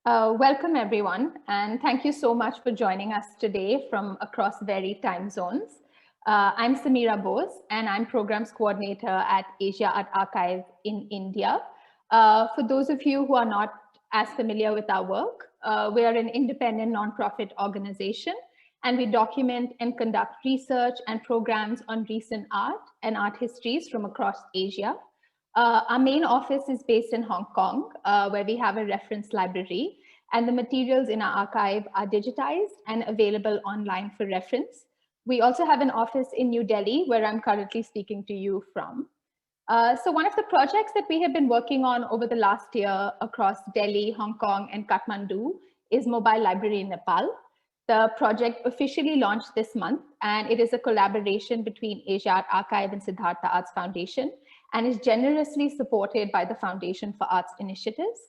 Welcome everyone, and thank you so much for joining us today from across varied time zones. I'm Samira Bose, and I'm Programs Coordinator at Asia Art Archive in India. For those of you who are not as familiar with our work, we are an independent nonprofit organization, and we document and conduct research and programs on recent art and art histories from across Asia. Our main office is based in Hong Kong, where we have a reference library, and the materials in our archive are digitized and available online for reference. We also have an office in New Delhi, where I'm currently speaking to you from. So one of the projects that we have been working on over the last year across Delhi, Hong Kong, and Kathmandu is Mobile Library in Nepal. The project officially launched this month, and it is a collaboration between Asia Art Archive and Siddhartha Arts Foundation, and is generously supported by the Foundation for Arts Initiatives.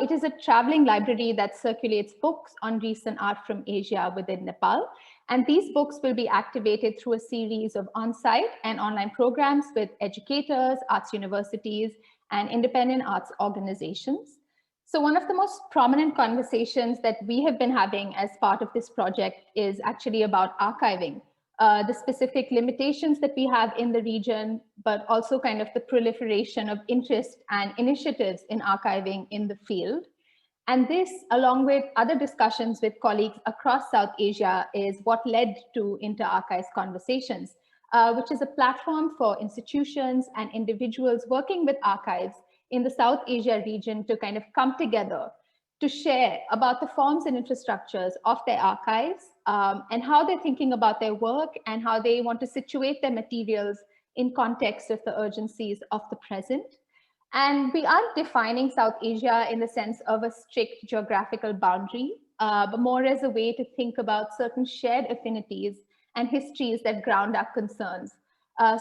It is a traveling library that circulates books on recent art from Asia within Nepal. And these books will be activated through a series of on-site and online programs with educators, arts universities, and independent arts organizations. So one of the most prominent conversations that we have been having as part of this project is actually about archiving. The specific limitations that we have in the region, but also kind of the proliferation of interest and initiatives in archiving in the field. And this, along with other discussions with colleagues across South Asia, is what led to Inter-Archives Conversations, which is a platform for institutions and individuals working with archives in the South Asia region to kind of come together to share about the forms and infrastructures of their archives and how they're thinking about their work and how they want to situate their materials in context of the urgencies of the present. And we aren't defining South Asia in the sense of a strict geographical boundary, but more as a way to think about certain shared affinities and histories that ground our concerns.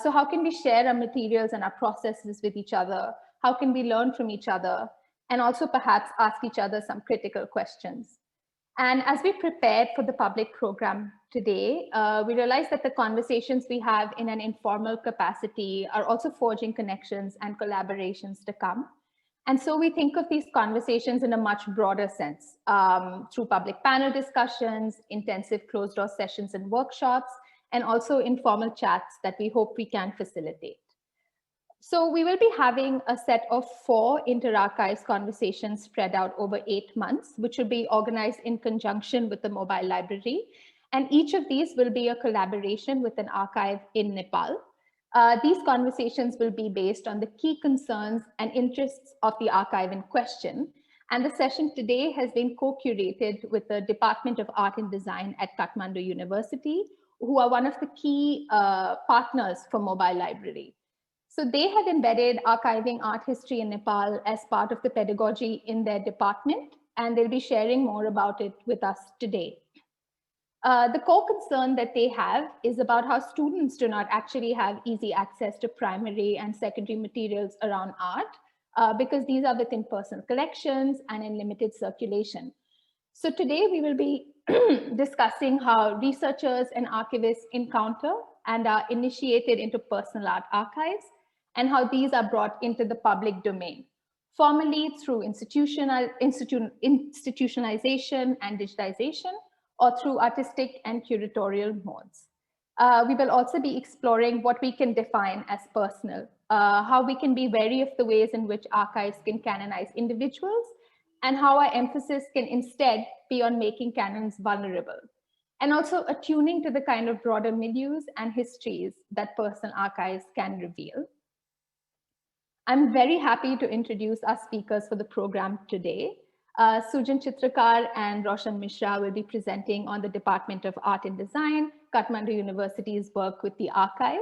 So how can we share our materials and our processes with each other? How can we learn from each other? And also perhaps ask each other some critical questions. And as we prepared for the public program today, we realized that the conversations we have in an informal capacity are also forging connections and collaborations to come. And so we think of these conversations in a much broader sense, through public panel discussions, intensive closed-door sessions and workshops, and also informal chats that we hope we can facilitate. So we will be having a set of 4 inter-archives conversations spread out over 8 months, which will be organized in conjunction with the mobile library. And each of these will be a collaboration with an archive in Nepal. These conversations will be based on the key concerns and interests of the archive in question. And the session today has been co-curated with the Department of Art and Design at Kathmandu University, who are one of the key partners for Mobile Library. So they have embedded archiving art history in Nepal as part of the pedagogy in their department, and they'll be sharing more about it with us today. The core concern that they have is about how students do not actually have easy access to primary and secondary materials around art, because these are within personal collections and in limited circulation. So today we will be discussing how researchers and archivists encounter and are initiated into personal art archives, and how these are brought into the public domain, formally through institutionalization and digitization, or through artistic and curatorial modes. We will also be exploring what we can define as personal, how we can be wary of the ways in which archives can canonize individuals, and how our emphasis can instead be on making canons vulnerable, and also attuning to the kind of broader milieus and histories that personal archives can reveal. I'm very happy to introduce our speakers for the program today. Sujan Chitrakar and Roshan Mishra will be presenting on the Department of Art and Design, Kathmandu University's work with the archive.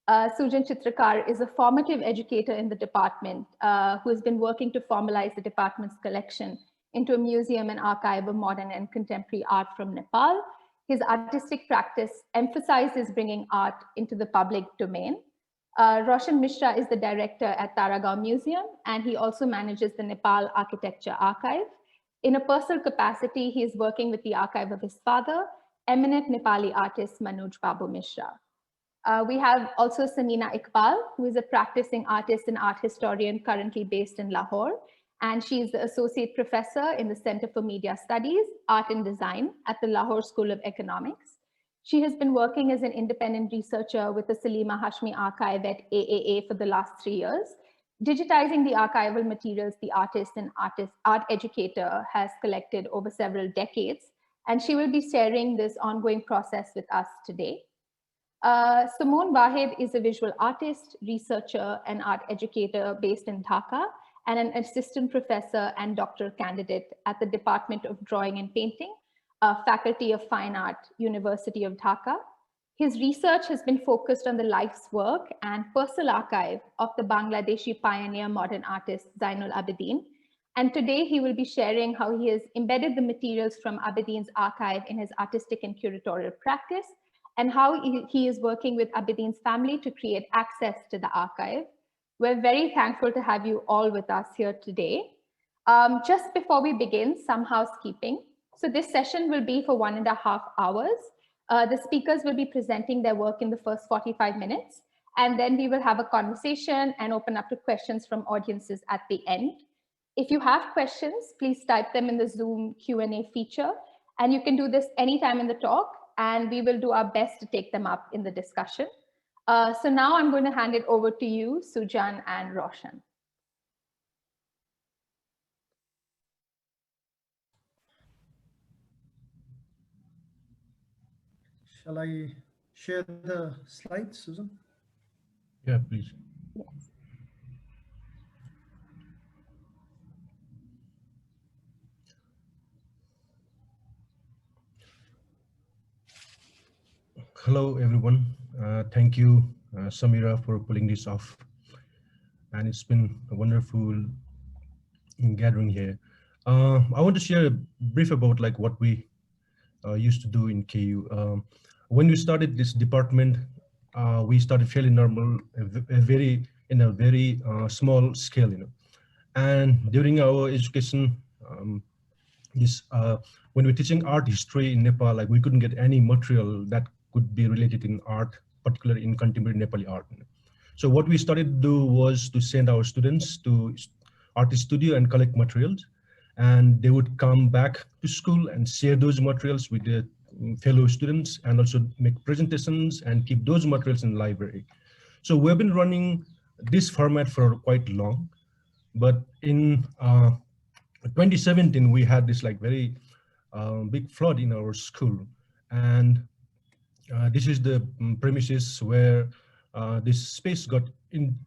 Sujan Chitrakar is a formative educator in the department who has been working to formalize the department's collection into a museum and archive of modern and contemporary art from Nepal. His artistic practice emphasizes bringing art into the public domain. Roshan Mishra is the director at Taragaon Museum, and he also manages the Nepal Architecture Archive. In a personal capacity, he is working with the archive of his father, eminent Nepali artist Manoj Babu Mishra. We have also Samina Iqbal, who is a practicing artist and art historian currently based in Lahore, and she is the Associate Professor in the Center for Media Studies, Art and Design at the Lahore School of Economics. She has been working as an independent researcher with the Salima Hashmi Archive at AAA for the last 3 years, digitizing the archival materials the art educator has collected over several decades, and she will be sharing this ongoing process with us today. Simone Wahid is a visual artist, researcher, and art educator based in Dhaka, and an assistant professor and doctoral candidate at the Department of Drawing and Painting, Faculty of Fine Art, University of Dhaka. His research has been focused on the life's work and personal archive of the Bangladeshi pioneer modern artist Zainul Abidin. And today he will be sharing how he has embedded the materials from Abidin's archive in his artistic and curatorial practice, and how he is working with Abidin's family to create access to the archive. We're very thankful to have you all with us here today. Just before we begin, some housekeeping. So this session will be for 1.5 hours. The speakers will be presenting their work in the first 45 minutes, and then we will have a conversation and open up to questions from audiences at the end. If you have questions, please type them in the Zoom Q&A feature, and you can do this anytime in the talk, and we will do our best to take them up in the discussion. So now I'm going to hand it over to you, Sujan and Roshan. Shall I share the slides, Susan? Yeah, please. Yes. Hello, everyone. Thank you, Samira, for pulling this off. And it's been a wonderful gathering here. I want to share a brief about like what we used to do in KU. When we started this department, we started fairly normal, in a very small scale, And during our education, when we're teaching art history in Nepal, like we couldn't get any material that could be related in art, particularly in contemporary Nepali art. So what we started to do was to send our students to art studio and collect materials, and they would come back to school and share those materials with the fellow students, and also make presentations and keep those materials in the library. So we've been running this format for quite long, but in 2017 we had this like very big flood in our school, and this is the premises where this space got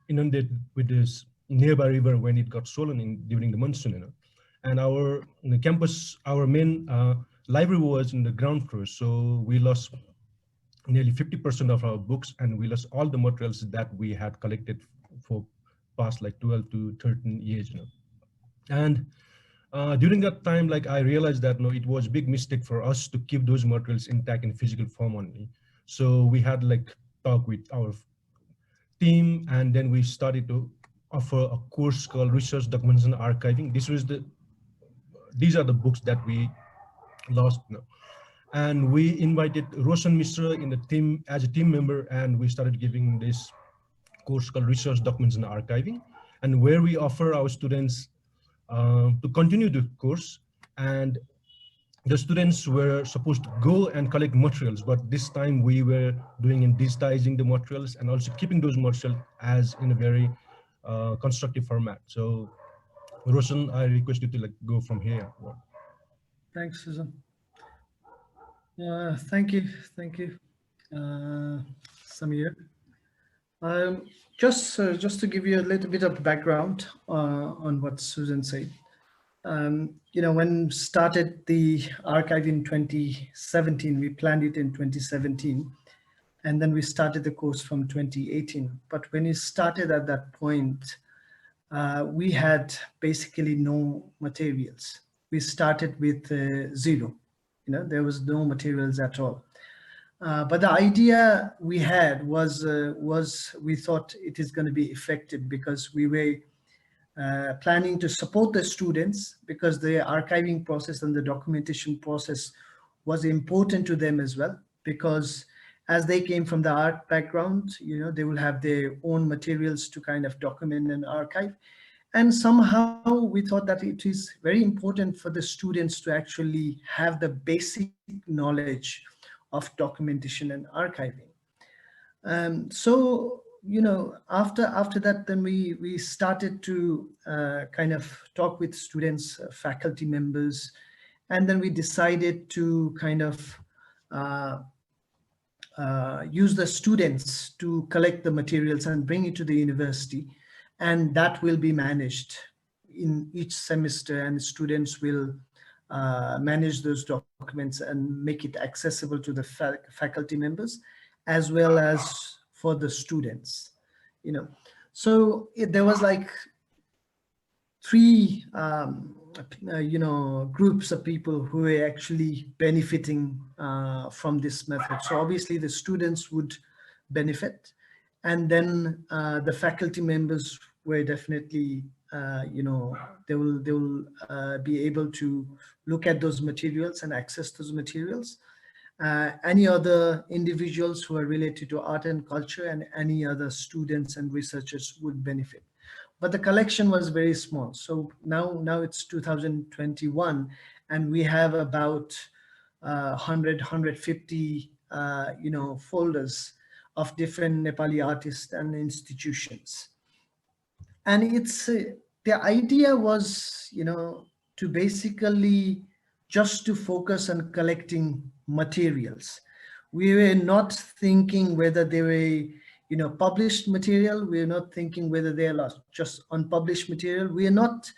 inundated with this nearby river when it got swollen during the monsoon, And our campus, our main library was in the ground floor, so we lost nearly 50% of our books, and we lost all the materials that we had collected for past like 12 to 13 years, And during that time, like I realized that it was a big mistake for us to keep those materials intact in physical form only. So we had like talk with our team, and then we started to offer a course called Research Documentation Archiving. These are the books that we lost, And we invited Roshan Mishra in the team as a team member, and we started giving this course called Research Documentation Archiving, and where we offer our students to continue the course, and the students were supposed to go and collect materials, but this time we were doing in digitizing the materials and also keeping those materials as in a very constructive format. So Roshan, I request you to like go from here. Thanks, Susan. Thank you, Samir. Just to give you a little bit of background on what Susan said. When started the archive in 2017, we planned it in 2017, and then we started the course from 2018. But when we started at that point, we had basically no materials. We started with zero. There was no materials at all. But the idea we had was we thought it is going to be effective because we were planning to support the students, because the archiving process and the documentation process was important to them as well, because as they came from the art background, they will have their own materials to kind of document and archive. And somehow we thought that it is very important for the students to actually have the basic knowledge of documentation and archiving. So, after that, then we started to kind of talk with students, faculty members, and then we decided to kind of uh, use the students to collect the materials and bring it to the university, and that will be managed in each semester, and students will manage those documents and make it accessible to the faculty members as well as for the students. So there was like three groups of people who are actually benefiting from this method. So obviously the students would benefit, and then the faculty members were definitely they will be able to look at those materials and access those materials. Any other individuals who are related to art and culture and any other students and researchers would benefit. But the collection was very small. So now it's 2021, and we have about 100, 150, folders of different Nepali artists and institutions. And it's the idea was, to basically just to focus on collecting materials. We were not thinking whether they were published material. We're not thinking whether they are just unpublished material. We are not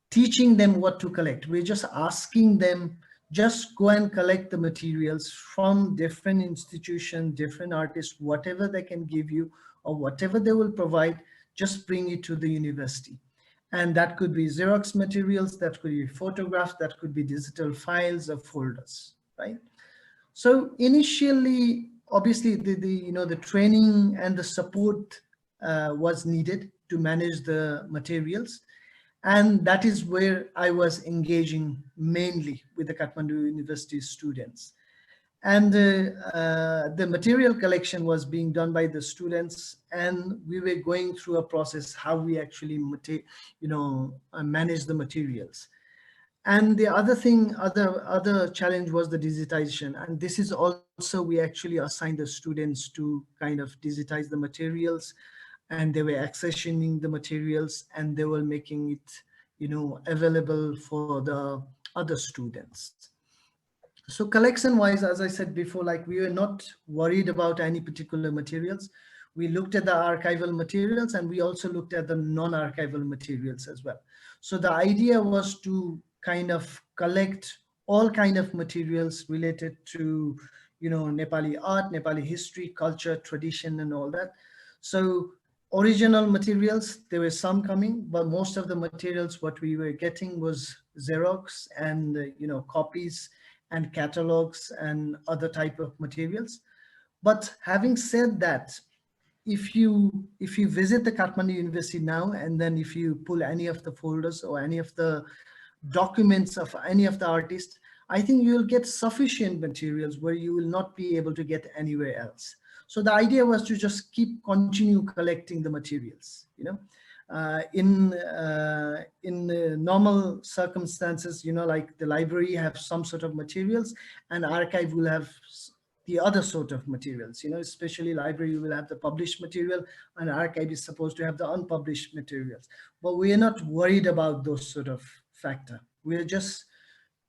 teaching them what to collect. We're just asking them, just go and collect the materials from different institutions, different artists, whatever they can give you or whatever they will provide, just bring it to the university. And that could be Xerox materials, that could be photographs, that could be digital files or folders, right? So initially, obviously, the training and the support was needed to manage the materials, and that is where I was engaging mainly with the Kathmandu University students. And the material collection was being done by the students, and we were going through a process how we actually manage the materials. And the other thing, other challenge was the digitization. And this is also, we actually assigned the students to kind of digitize the materials, and they were accessioning the materials, and they were making it, available for the other students. So collection wise, as I said before, like we were not worried about any particular materials. We looked at the archival materials, and we also looked at the non-archival materials as well. So the idea was to kind of collect all kind of materials related to, Nepali art, Nepali history, culture, tradition, and all that. So original materials, there were some coming, but most of the materials what we were getting was Xerox and copies and catalogs and other type of materials. But having said that, if you visit the Kathmandu University now, and then if you pull any of the folders or any of the documents of any of the artists, I think you'll get sufficient materials where you will not be able to get anywhere else. So the idea was to just continue collecting the materials, in normal circumstances, like the library have some sort of materials, and archive will have the other sort of materials, especially library will have the published material, and archive is supposed to have the unpublished materials. But we are not worried about those sort of factor. We are just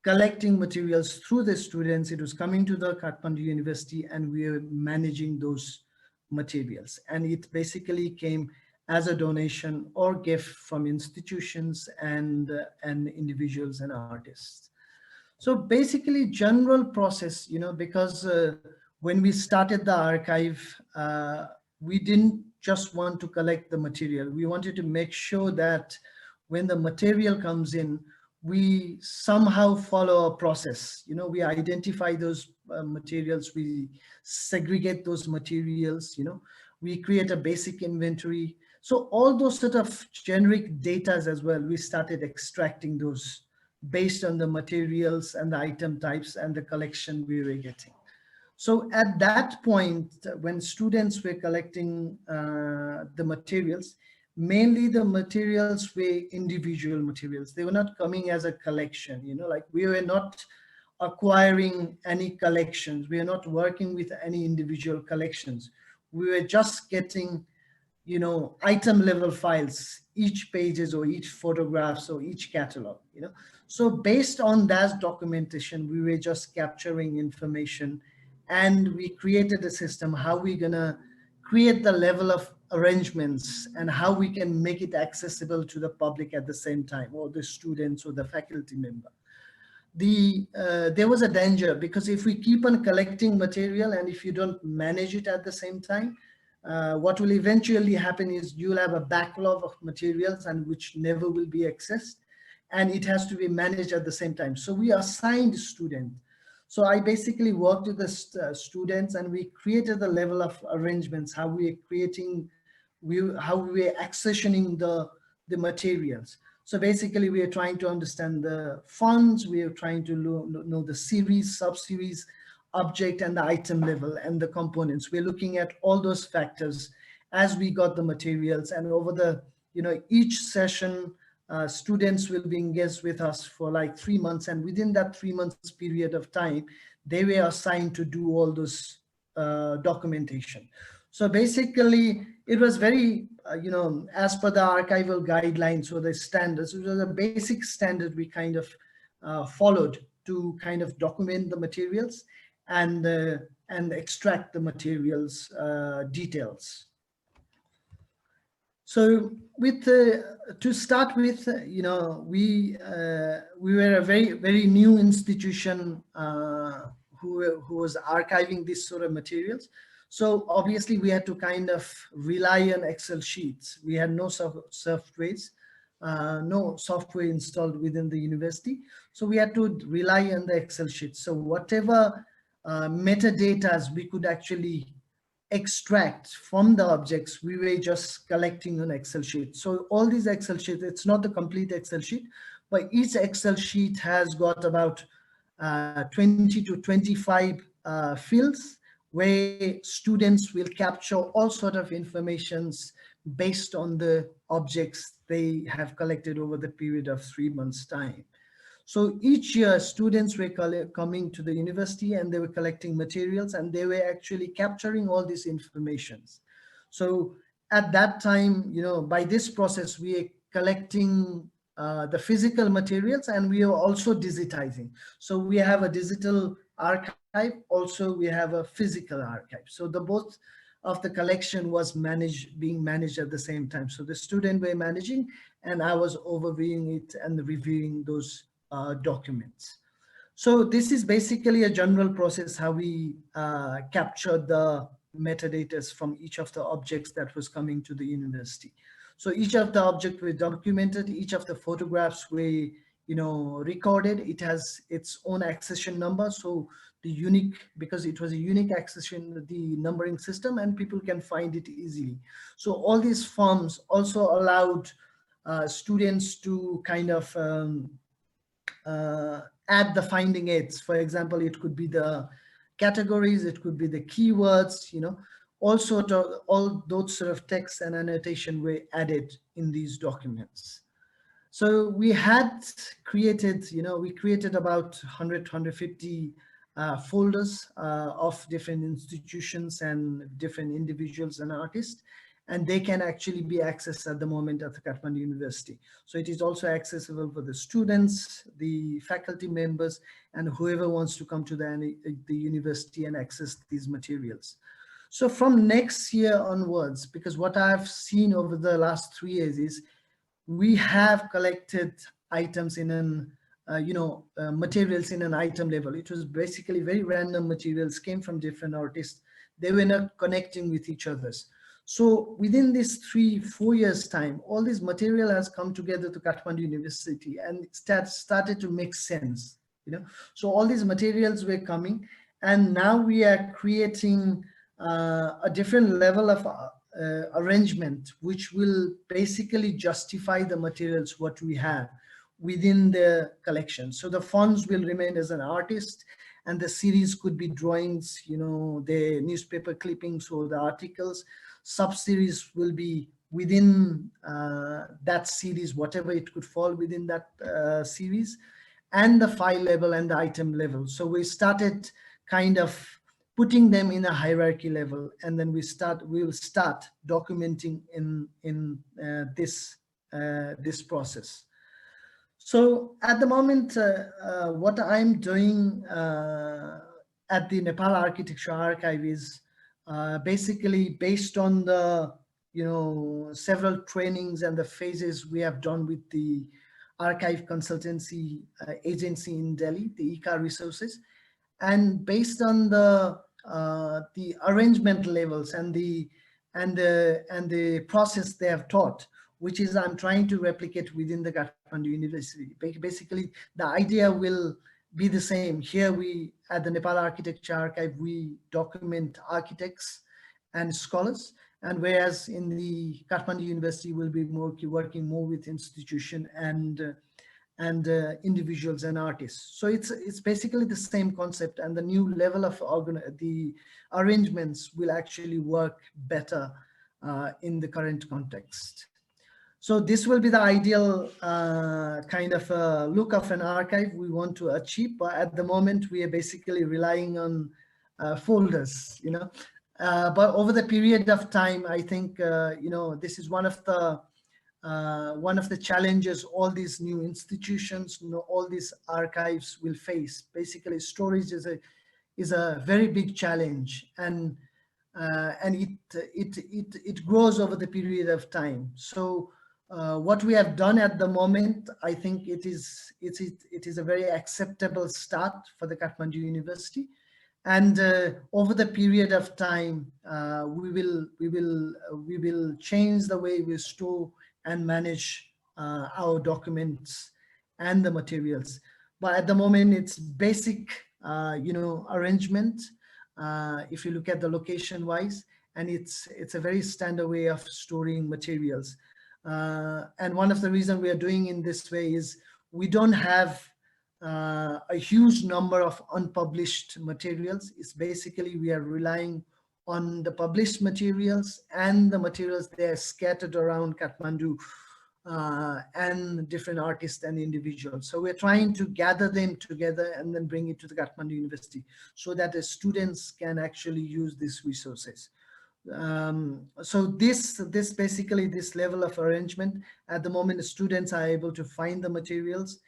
collecting materials through the students. It was coming to the Kathmandu University, and we are managing those materials. And it basically came as a donation or gift from institutions and individuals and artists. So basically general process, because when we started the archive, we didn't just want to collect the material. We wanted to make sure that when the material comes in, we somehow follow a process. We identify those materials, we segregate those materials, we create a basic inventory. So all those sort of generic data as well, we started extracting those based on the materials and the item types and the collection we were getting. So at that point, when students were collecting the materials, mainly the materials were individual materials. They were not coming as a collection, you know, like we were not acquiring any collections. We are not working with any individual collections. We were just getting, you know, item level files, each pages or each photographs or each catalog, you know. So based on that documentation, we were just capturing information, and we created a system how we're gonna create the level of arrangements and how we can make it accessible to the public at the same time, or the students or the faculty member. There was a danger, because if we keep on collecting material and if you don't manage it at the same time, what will eventually happen is you'll have a backlog of materials and which never will be accessed, and it has to be managed at the same time. So we assigned students. So I basically worked with the students, and we created the level of arrangements, how we are creating, how we are accessioning the materials. So basically we are trying to understand the fonts, we are trying to know the series, sub-series, object, and the item level and the components. We're looking at all those factors as we got the materials, and over the, you know, each session, students will be engaged with us for like 3 months, and within that 3 months period of time, they were assigned to do all those documentation. So basically, it was very, you know, as per the archival guidelines or the standards, it was a basic standard we kind of followed to kind of document the materials and extract the materials details. So with to start with, you know, we were a very new institution who was archiving this sort of materials. So obviously we had to kind of rely on Excel sheets. We had no softwares, no software installed within the university. So we had to rely on the Excel sheets. So whatever metadata we could actually extract from the objects, we were just collecting on Excel sheet. So all these Excel sheets, it's not the complete Excel sheet, but each Excel sheet has got about 20 to 25 fields where students will capture all sort of informations based on the objects they have collected over the period of 3 months time. So each year students were coming to the university, and they were collecting materials, and they were actually capturing all these informations. So at that time, you know, by this process, we are collecting the physical materials, and we are also digitizing. So we have a digital archive, also we have a physical archive. So the both of the collection was being managed at the same time. So the student were managing, and I was overviewing it and reviewing those documents. So this is basically a general process how we captured the metadata from each of the objects that was coming to the university. So each of the objects were documented, each of the photographs were, you know, recorded. It has its own accession number. So the unique, because it was a unique accession, the numbering system, and people can find it easily. So all these forms also allowed students to kind of add the finding aids. For example, it could be the categories, it could be the keywords, you know, all those sort of text and annotation were added in these documents. So we had created, you know, we created about 150 folders of different institutions and different individuals and artists, and they can actually be accessed at the moment at the Kathmandu University. So it is also accessible for the students, the faculty members, and whoever wants to come to the university and access these materials. So from next year onwards, because what I've seen over the last 3 years is we have collected items in an, materials in an item level. It was basically very random materials, came from different artists. They were not connecting with each other's. So within this 3-4 years time, all this material has come together to Kathmandu University, and it started to make sense, you know. So all these materials were coming, and now we are creating a different level of arrangement, which will basically justify the materials what we have within the collection. So the fonts will remain as an artist, and the series could be drawings, you know, the newspaper clippings or the articles. Sub-series will be within that series, whatever it could fall within that series, and the file level and the item level. So we started kind of putting them in a hierarchy level, and then we'll start documenting in this process. So at the moment, what I'm doing at the Nepal Architecture Archive is basically based on the several trainings and the phases we have done with the archive consultancy agency in Delhi, the ICA resources, and based on the arrangement levels and the process they have taught, which is I'm trying to replicate within the Kathmandu University. Basically, the idea will be the same. Here we, at the Nepal Architecture Archive, we document architects and scholars, and whereas in the Kathmandu University, we'll be working more with institution and individuals and artists. So it's basically the same concept, and the new level of the arrangements will actually work better in the current context. So this will be the ideal kind of look of an archive we want to achieve. But at the moment, we are basically relying on folders, but over the period of time, I think, this is one of the challenges all these new institutions, all these archives will face. Basically, storage is a very big challenge, and it grows over the period of time. So what we have done at the moment, I think it is a very acceptable start for the Kathmandu University. And over the period of time, we will change the way we store and manage our documents and the materials. But at the moment, it's basic, arrangement. If you look at the location wise, and it's a very standard way of storing materials. And one of the reasons we are doing in this way is we don't have a huge number of unpublished materials. It's basically we are relying on the published materials and the materials they are scattered around Kathmandu and different artists and individuals. So we're trying to gather them together and then bring it to the Kathmandu University so that the students can actually use these resources. So this basically this level of arrangement, at the moment the students are able to find the materials,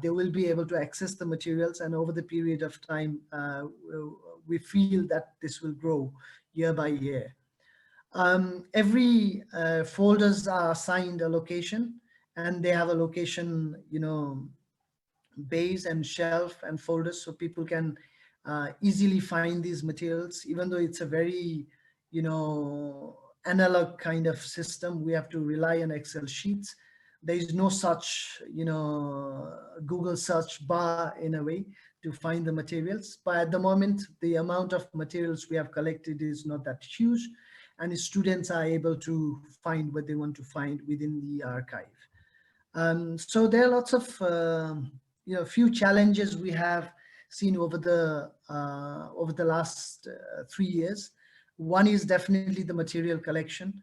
they will be able to access the materials, and over the period of time we feel that this will grow year by year. Every folders are assigned a location, and they have a location, base and shelf and folders, so people can easily find these materials. Even though it's a very analog kind of system, we have to rely on Excel sheets. There is no such Google search bar in a way to find the materials. But at the moment, the amount of materials we have collected is not that huge, and students are able to find what they want to find within the archive. So there are lots of few challenges we have seen over the last 3 years. One is definitely the material collection,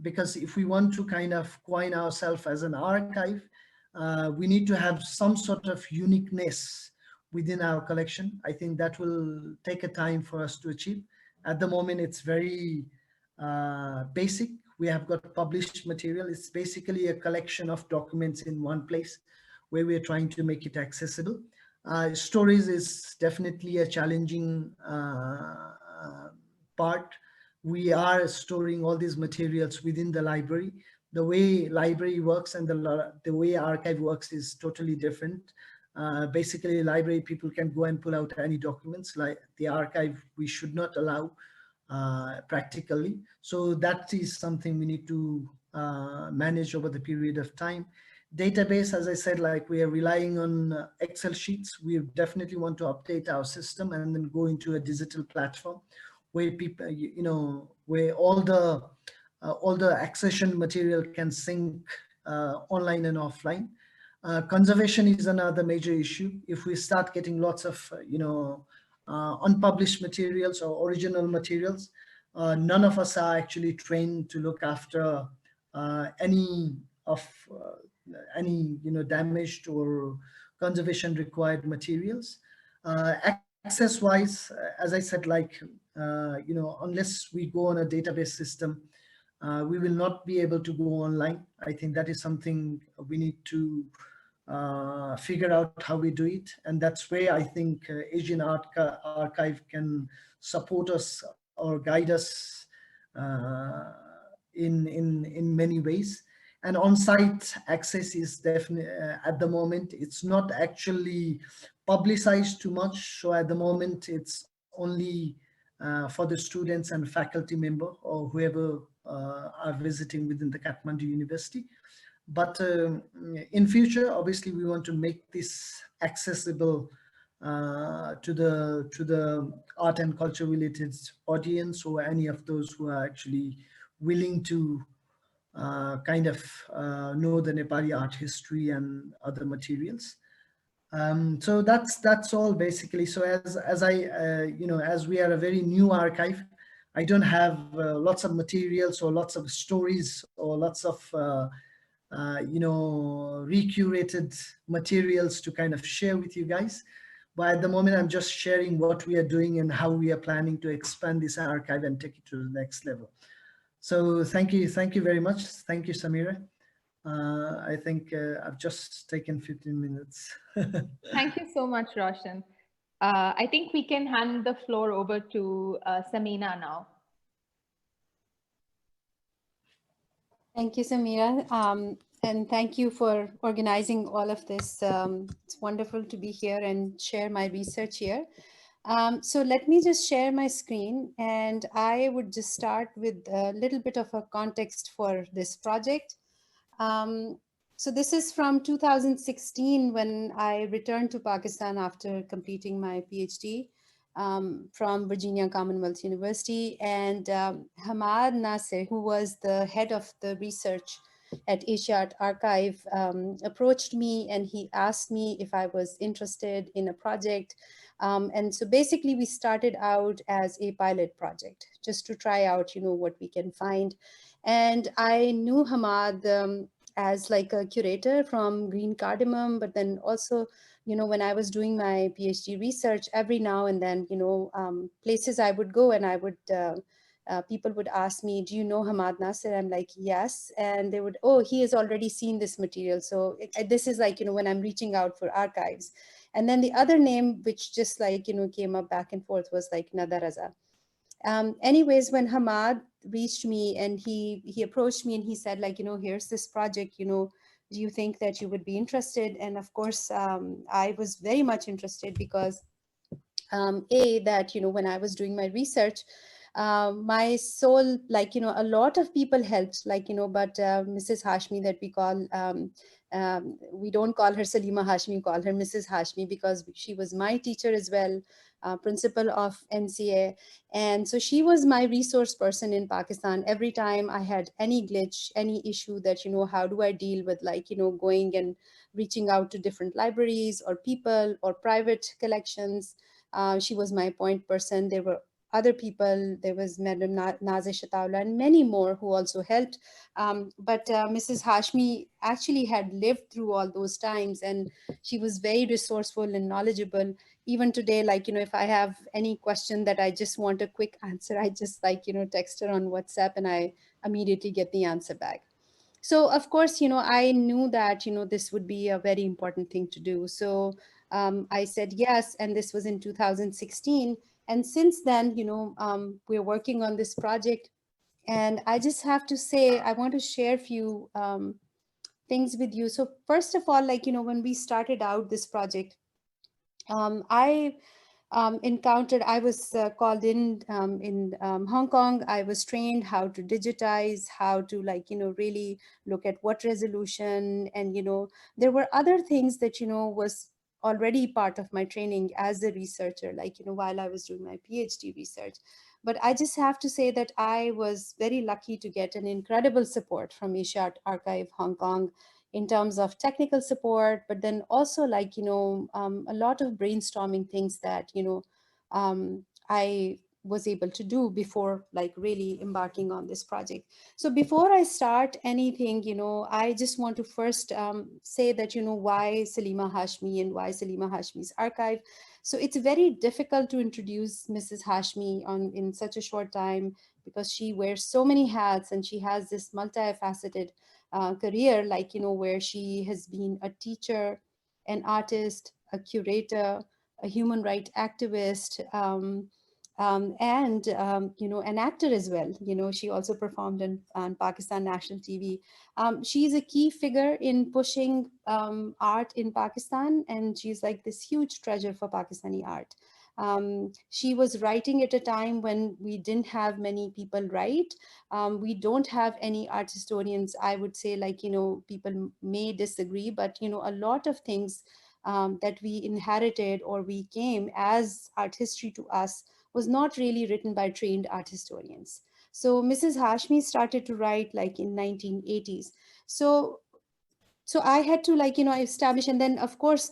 because if we want to kind of coin ourselves as an archive, we need to have some sort of uniqueness within our collection. I think that will take a time for us to achieve. At the moment, it's very basic. We have got published material. It's basically a collection of documents in one place where we're trying to make it accessible. Stories is definitely a challenging part. We are storing all these materials within the library. The way library works and the way archive works is totally different. Basically, library people can go and pull out any documents. Like the archive, we should not allow practically. So that is something we need to manage over the period of time. Database, as I said, like we are relying on Excel sheets. We definitely want to update our system and then go into a digital platform where people, where all the accession material can sync online and offline. Conservation is another major issue. If we start getting lots of unpublished materials or original materials, none of us are actually trained to look after any of any damaged or conservation required materials. Access wise, as I said, like unless we go on a database system, we will not be able to go online. I think that is something we need to figure out how we do it, and that's where I think Asian Archive can support us or guide us uh, in many ways. And on-site access is definitely at the moment it's not actually publicized too much. So at the moment it's only for the students and faculty member or whoever are visiting within the Kathmandu University. But in future, obviously, we want to make this accessible to the art and culture related audience, or any of those who are actually willing to kind of know the Nepali art history and other materials. So that's all basically. So as I as we are a very new archive, I don't have lots of materials or lots of stories or lots of recurated materials to kind of share with you guys. But at the moment, I'm just sharing what we are doing and how we are planning to expand this archive and take it to the next level. So thank you very much. Thank you, Samira. I think I've just taken 15 minutes. Thank you so much, Roshan. I think we can hand the floor over to Samina now. Thank you, Samira. And thank you for organizing all of this. It's wonderful to be here and share my research here. So let me just share my screen, and I would just start with a little bit of a context for this project. So this is from 2016 when I returned to Pakistan after completing my PhD from Virginia Commonwealth University. And Hamad Nasir, who was the head of the research at Asia Art Archive, approached me and he asked me if I was interested in a project. And so basically we started out as a pilot project just to try out, what we can find. And I knew Hamad as like a curator from Green Cardamom, but then also, when I was doing my PhD research, every now and then, places I would go and I would, people would ask me, do you know Hamad Nasir? I'm like, yes. And they would, oh, he has already seen this material. So this is like, when I'm reaching out for archives. And then the other name, which just like, came up back and forth was like Nadaraza. Anyways, when Hamad reached me and he approached me and he said like, here's this project, do you think that you would be interested? And of course, I was very much interested because that, when I was doing my research, my soul, like, a lot of people helped, like, but Mrs. Hashmi that we call, we don't call her Salima Hashmi, call her Mrs. Hashmi because she was my teacher as well, principal of NCA. And so she was my resource person in Pakistan. Every time I had any glitch, any issue that, how do I deal with, like, going and reaching out to different libraries or people or private collections. She was my point person. There were other people, there was Madam Nazir Shatawla and many more who also helped. But Mrs. Hashmi actually had lived through all those times and she was very resourceful and knowledgeable. Even today, like, if I have any question that I just want a quick answer, I just like, text her on WhatsApp and I immediately get the answer back. So of course, I knew that, this would be a very important thing to do. So I said yes, and this was in 2016. And since then, we're working on this project. And I just have to say, I want to share a few things with you. So first of all, like, when we started out this project, I encountered, I was called in Hong Kong. I was trained how to digitize, how to like, really look at what resolution. And, there were other things that, was already part of my training as a researcher, like, while I was doing my PhD research. But I just have to say that I was very lucky to get an incredible support from Asia Art Archive Hong Kong in terms of technical support, but then also like, a lot of brainstorming things that, I was able to do before like really embarking on this project. So before I start anything, I just want to first say that, why Salima Hashmi and why Salima Hashmi's archive. So it's very difficult to introduce Mrs. Hashmi in such a short time, because she wears so many hats and she has this multifaceted career, like, where she has been a teacher, an artist, a curator, a human rights activist, and an actor as well. She also performed on Pakistan National TV. She's a key figure in pushing art in Pakistan, and she's like this huge treasure for Pakistani art. She was writing at a time when we didn't have many people write. We don't have any art historians, I would say, like, people may disagree, but, a lot of things that we inherited or we came as art history to us was not really written by trained art historians. So Mrs. Hashmi started to write like in 1980s. So I had to, like, establish, and then of course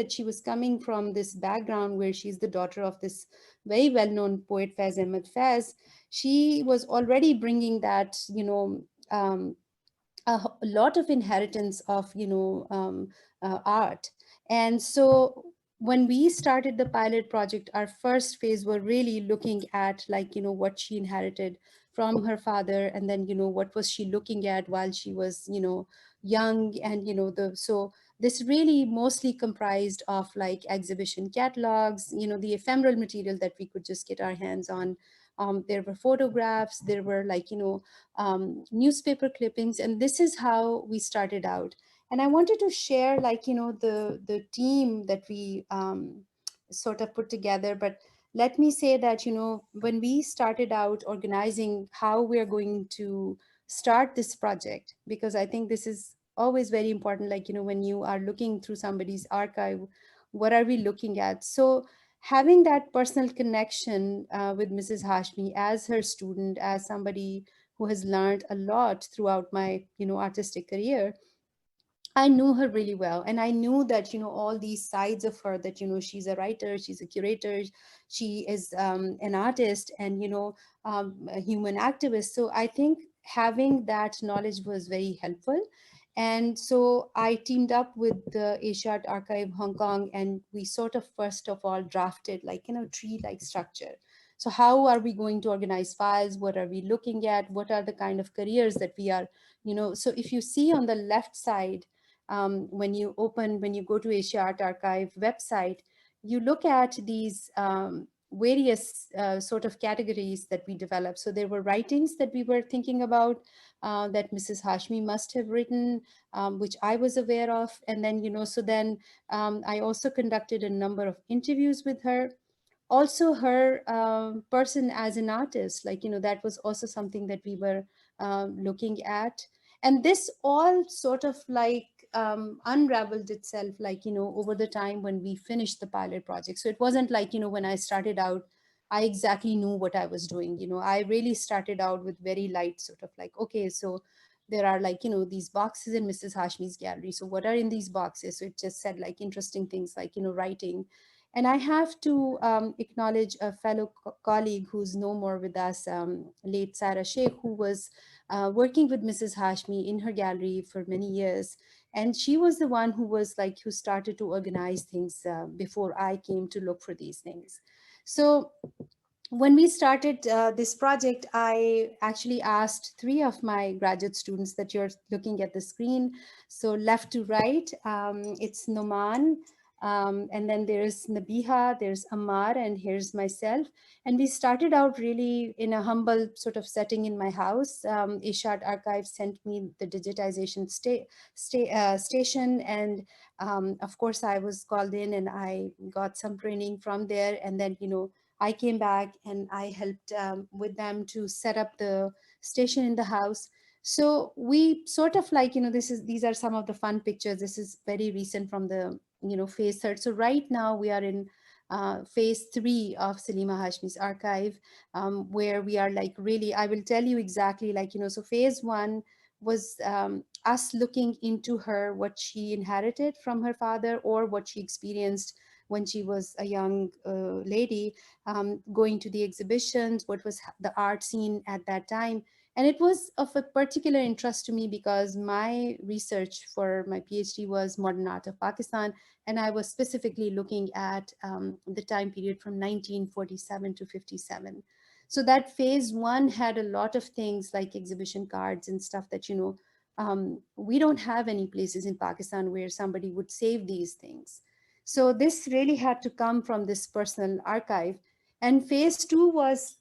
she was coming from this background where she's the daughter of this very well-known poet Faiz Ahmed Faiz. She was already bringing that, a lot of inheritance of art. And so when we started the pilot project, our first phase were really looking at, like, what she inherited from her father, and then what was she looking at while she was young. And so this really mostly comprised of like exhibition catalogs, the ephemeral material that we could just get our hands on. There were photographs, there were like newspaper clippings, and this is how we started out. And I wanted to share, like, the team that we sort of put together. But let me say that, when we started out organizing how we are going to start this project, because I think this is always very important, like, when you are looking through somebody's archive, what are we looking at? So having that personal connection with Mrs. Hashmi as her student, as somebody who has learned a lot throughout my artistic career, I knew her really well. And I knew that, all these sides of her, that, she's a writer, she's a curator, she is an artist, and, a human activist. So I think having that knowledge was very helpful. And so I teamed up with the Asia Art Archive Hong Kong, and we sort of first of all drafted like, tree-like structure. So how are we going to organize files? What are we looking at? What are the kind of careers that we are, so if you see on the left side, when you go to Asia Art Archive website, you look at these various sort of categories that we developed. So there were writings that we were thinking about that Mrs. Hashmi must have written, which I was aware of. And then, so then I also conducted a number of interviews with her. Also her person as an artist, like, that was also something that we were looking at. And this all sort of like unraveled itself, like, over the time when we finished the pilot project. So it wasn't like, when I started out, I exactly knew what I was doing. I really started out with very light sort of like, okay, so there are like, these boxes in Mrs. Hashmi's gallery. So what are in these boxes? So it just said like interesting things like, writing. And I have to acknowledge a fellow colleague who's no more with us, late Sarah Sheikh, who was working with Mrs. Hashmi in her gallery for many years. And she was the one who was like, who started to organize things before I came to look for these things. So when we started this project, I actually asked 3 of my graduate students that you're looking at the screen. So left to right, it's Noman, and then there's Nabiha, there's Ammar, and here's myself. And we started out really in a humble sort of setting in my house. Ishat Archive sent me the digitization station. And of course, I was called in and I got some training from there. And then, I came back and I helped with them to set up the station in the house. So we sort of like, these are some of the fun pictures. This is very recent from the, phase 3rd. So right now we are in phase 3 of Salima Hashmi's archive, where we are like really, I will tell you exactly like, so phase 1 was us looking into her, what she inherited from her father or what she experienced when she was a young lady, going to the exhibitions, what was the art scene at that time. And it was of a particular interest to me because my research for my PhD was modern art of Pakistan. And I was specifically looking at the time period from 1947 to 57. So that phase one had a lot of things like exhibition cards and stuff that, we don't have any places in Pakistan where somebody would save these things. So this really had to come from this personal archive. And phase two was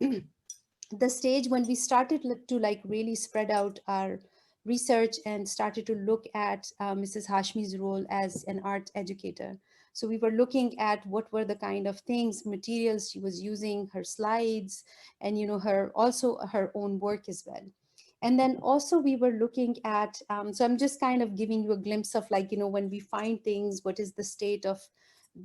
the stage when we started to like really spread out our research and started to look at Mrs. Hashmi's role as an art educator. So we were looking at what were the kind of things, materials she was using, her slides, and her also her own work as well. And then also we were looking at, so I'm just kind of giving you a glimpse of like, when we find things, what is the state of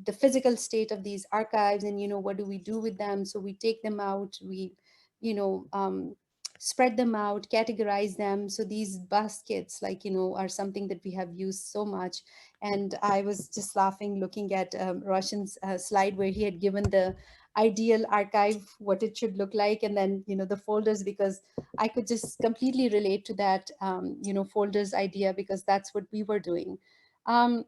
the physical state of these archives, and what do we do with them? So we take them out, we you know um, spread them out, categorize them. So these baskets, like, are something that we have used so much. And I was just laughing looking at Roshan's slide where he had given the ideal archive, what it should look like, and then the folders, because I could just completely relate to that folders idea, because that's what we were doing. um,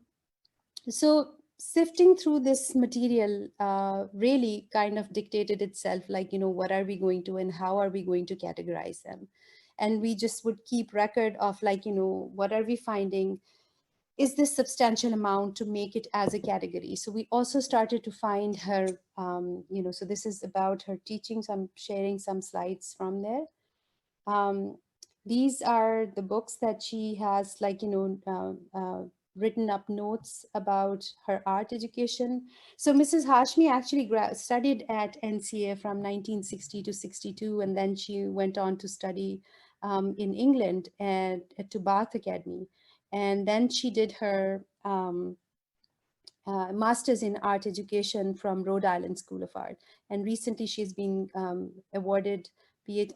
so sifting through this material really kind of dictated itself, like, what are we going to and how are we going to categorize them? And we just would keep record of like, what are we finding? Is this substantial amount to make it as a category? So we also started to find her, so this is about her teachings. I'm sharing some slides from there. um, these are the books that she has, like, written up notes about her art education. So Mrs. Hashmi actually studied at NCA from 1960 to 62, and then she went on to study in England at to Bath Academy. And then she did her master's in art education from Rhode Island School of Art. And recently she's been awarded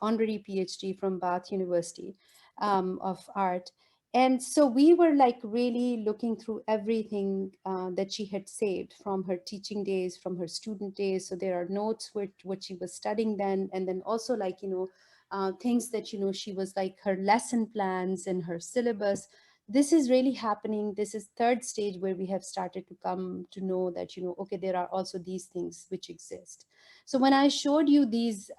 honorary PhD from Bath University of Art. And so we were like really looking through everything that she had saved from her teaching days, from her student days. So there are notes with what she was studying then, and then also like, things that, she was like her lesson plans and her syllabus. This is really happening. This is third stage where we have started to come to know that, okay, there are also these things which exist. So when I showed you these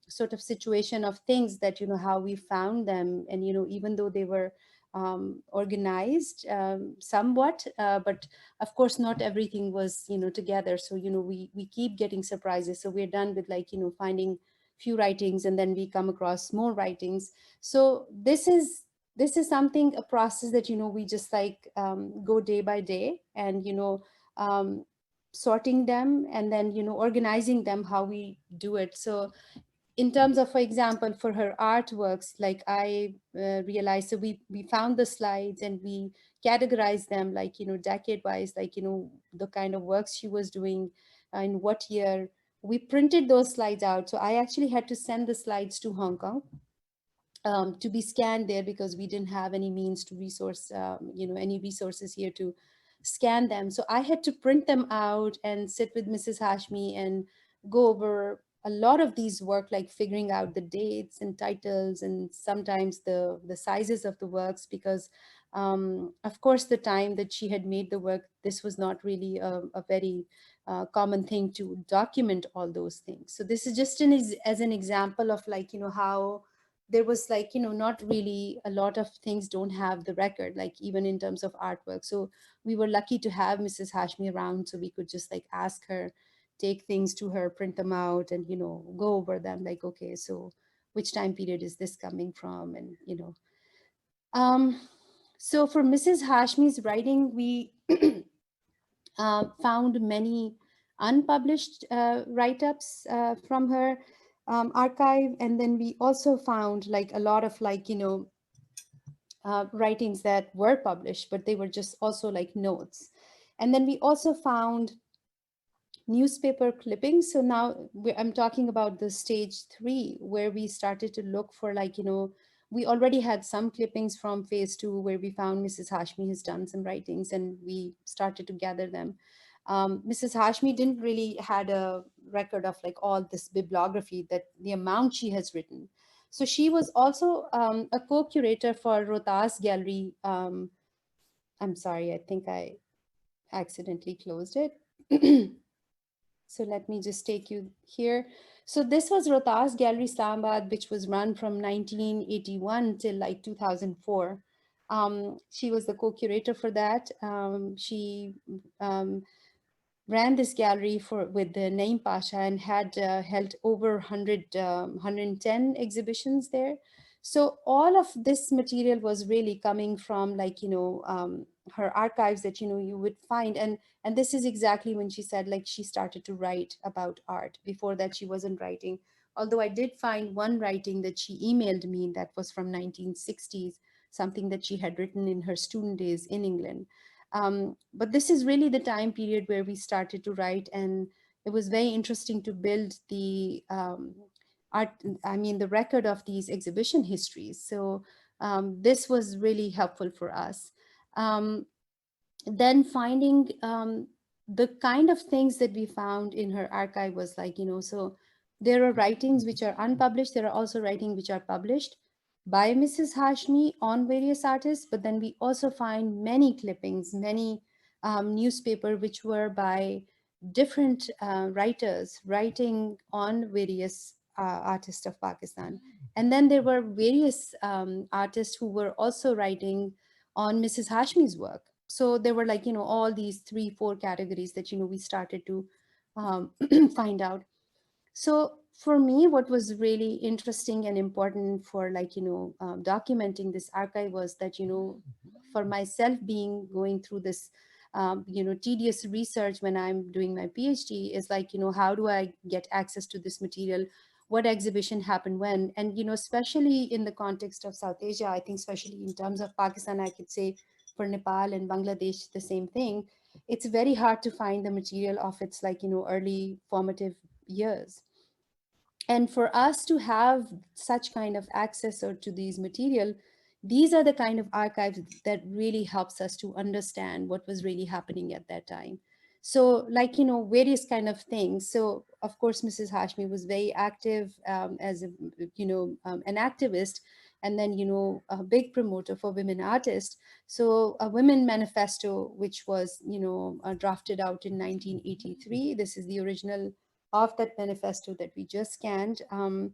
sort of situation of things that, how we found them, and, even though they were organized somewhat, but of course not everything was, together. So, we keep getting surprises. So we're done with like, finding few writings, and then we come across more writings. So this is something, a process that, we just like go day by day, and, um, sorting them, and then, organizing them, how we do it. So in terms of, for example, for her artworks, like I realized, so we found the slides and we categorized them, like, decade wise, like, the kind of works she was doing, in what year. We printed those slides out. So I actually had to send the slides to Hong Kong to be scanned there, because we didn't have any means to resource, any resources here to scan them. So I had to print them out and sit with Mrs. Hashmi and go over a lot of these work, like figuring out the dates and titles, and sometimes the sizes of the works, because of course the time that she had made the work, this was not really a very common thing to document all those things. So this is just as an example of like, how there was like, not really a lot of things don't have the record, like even in terms of artwork. So we were lucky to have Mrs. Hashmi around, so we could just like ask her, take things to her, print them out, and, go over them, like, okay, so which time period is this coming from? And, um, so for Mrs. Hashmi's writing, we found many unpublished write-ups from her archive. And then we also found like a lot of like, writings that were published, but they were just also like notes. And then we also found newspaper clippings. So now I'm talking about the stage 3, where we started to look for like, we already had some clippings from phase 2 where we found Mrs. Hashmi has done some writings, and we started to gather them. Mrs. Hashmi didn't really had a record of like all this bibliography, that the amount she has written. So she was also a co-curator for Rohtas Gallery. I'm sorry, I think I accidentally closed it. So let me just take you here. So this was Rohtas Gallery Islamabad, which was run from 1981 till like 2004. She was the co-curator for that. She ran this gallery for with the Naim Pasha and had held over 110 exhibitions there. So all of this material was really coming from like, her archives that, you would find. And this is exactly when she said, like, she started to write about art. Before that, she wasn't writing. Although I did find one writing that she emailed me that was from 1960s, something that she had written in her student days in England. But this is really the time period where we started to write, and it was very interesting to build the the record of these exhibition histories. So this was really helpful for us. Then finding the kind of things that we found in her archive was like, so there are writings which are unpublished. There are also writings which are published by Mrs. Hashmi on various artists, but then we also find many clippings, many newspaper which were by different writers writing on various artists of Pakistan. And then there were various artists who were also writing on Mrs. Hashmi's work. So there were like, all these 3-4 categories that, we started to find out. So for me, what was really interesting and important for like, documenting this archive was that, for myself being going through this, tedious research when I'm doing my PhD is like, how do I get access to this material? What exhibition happened when? And, especially in the context of South Asia, I think especially in terms of Pakistan, I could say for Nepal and Bangladesh, the same thing. It's very hard to find the material of its like, early formative years. And for us to have such kind of access or to these material, these are the kind of archives that really helps us to understand what was really happening at that time. So like, various kind of things. So of course, Mrs. Hashmi was very active as a, an activist, and then, a big promoter for women artists. So a women manifesto, which was, drafted out in 1983. This is the original of that manifesto that we just scanned. And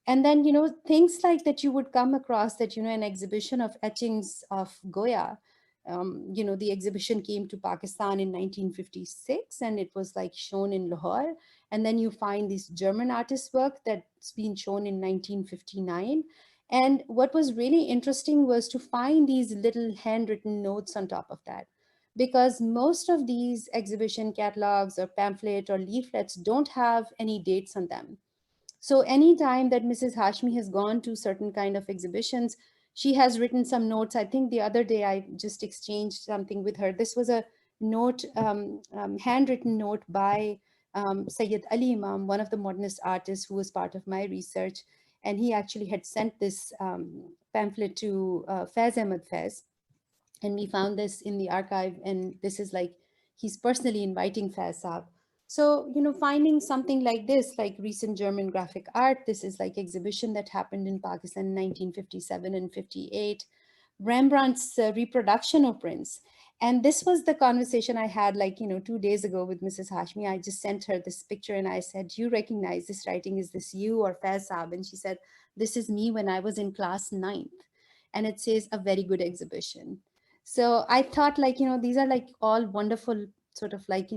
then, things like that you would come across that, an exhibition of etchings of Goya. The exhibition came to Pakistan in 1956 and it was like shown in Lahore. And then you find this German artist's work that's been shown in 1959. And what was really interesting was to find these little handwritten notes on top of that, because most of these exhibition catalogs or pamphlet or leaflets don't have any dates on them. So anytime that Mrs. Hashmi has gone to certain kind of exhibitions, she has written some notes. I think the other day I just exchanged something with her. This was a note, handwritten note by Sayyid Ali Imam, one of the modernist artists who was part of my research. And he actually had sent this pamphlet to Faiz Ahmad Faiz, and we found this in the archive, and this is like he's personally inviting Faiz Saab. So, finding something like this, like recent German graphic art, this is like exhibition that happened in Pakistan in 1957 and 58, Rembrandt's reproduction of prints. And this was the conversation I had like, 2 days ago with Mrs. Hashmi. I just sent her this picture and I said, do you recognize this writing? Is this you or Faiz Saab? And she said, this is me when I was in class 9th. And it says a very good exhibition. So I thought like, these are like all wonderful sort of like,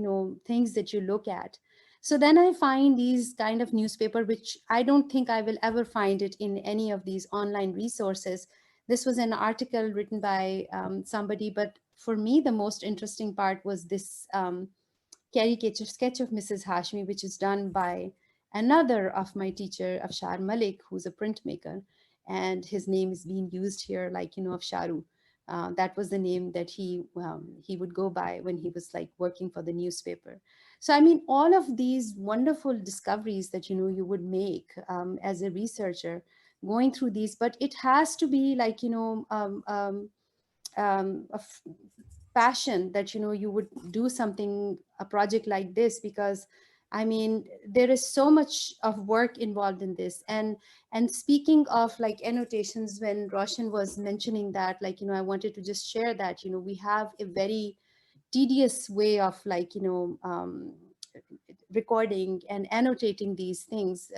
things that you look at. So then I find these kind of newspaper, which I don't think I will ever find it in any of these online resources. This was an article written by somebody, but for me, the most interesting part was this caricature sketch of Mrs. Hashmi, which is done by another of my teacher, Afshar Malik, who's a printmaker. And his name is being used here, like, of Sharu. That was the name that he would go by when he was like working for the newspaper. So, I mean, all of these wonderful discoveries that, you would make as a researcher going through these, but it has to be like, passion that, you know, you would do something, a project like this, because I mean, there is so much of work involved in this. And speaking of like annotations, when Roshan was mentioning that, like, you know, I wanted to just share that, you know, we have a very tedious way of like, you know, recording and annotating these things,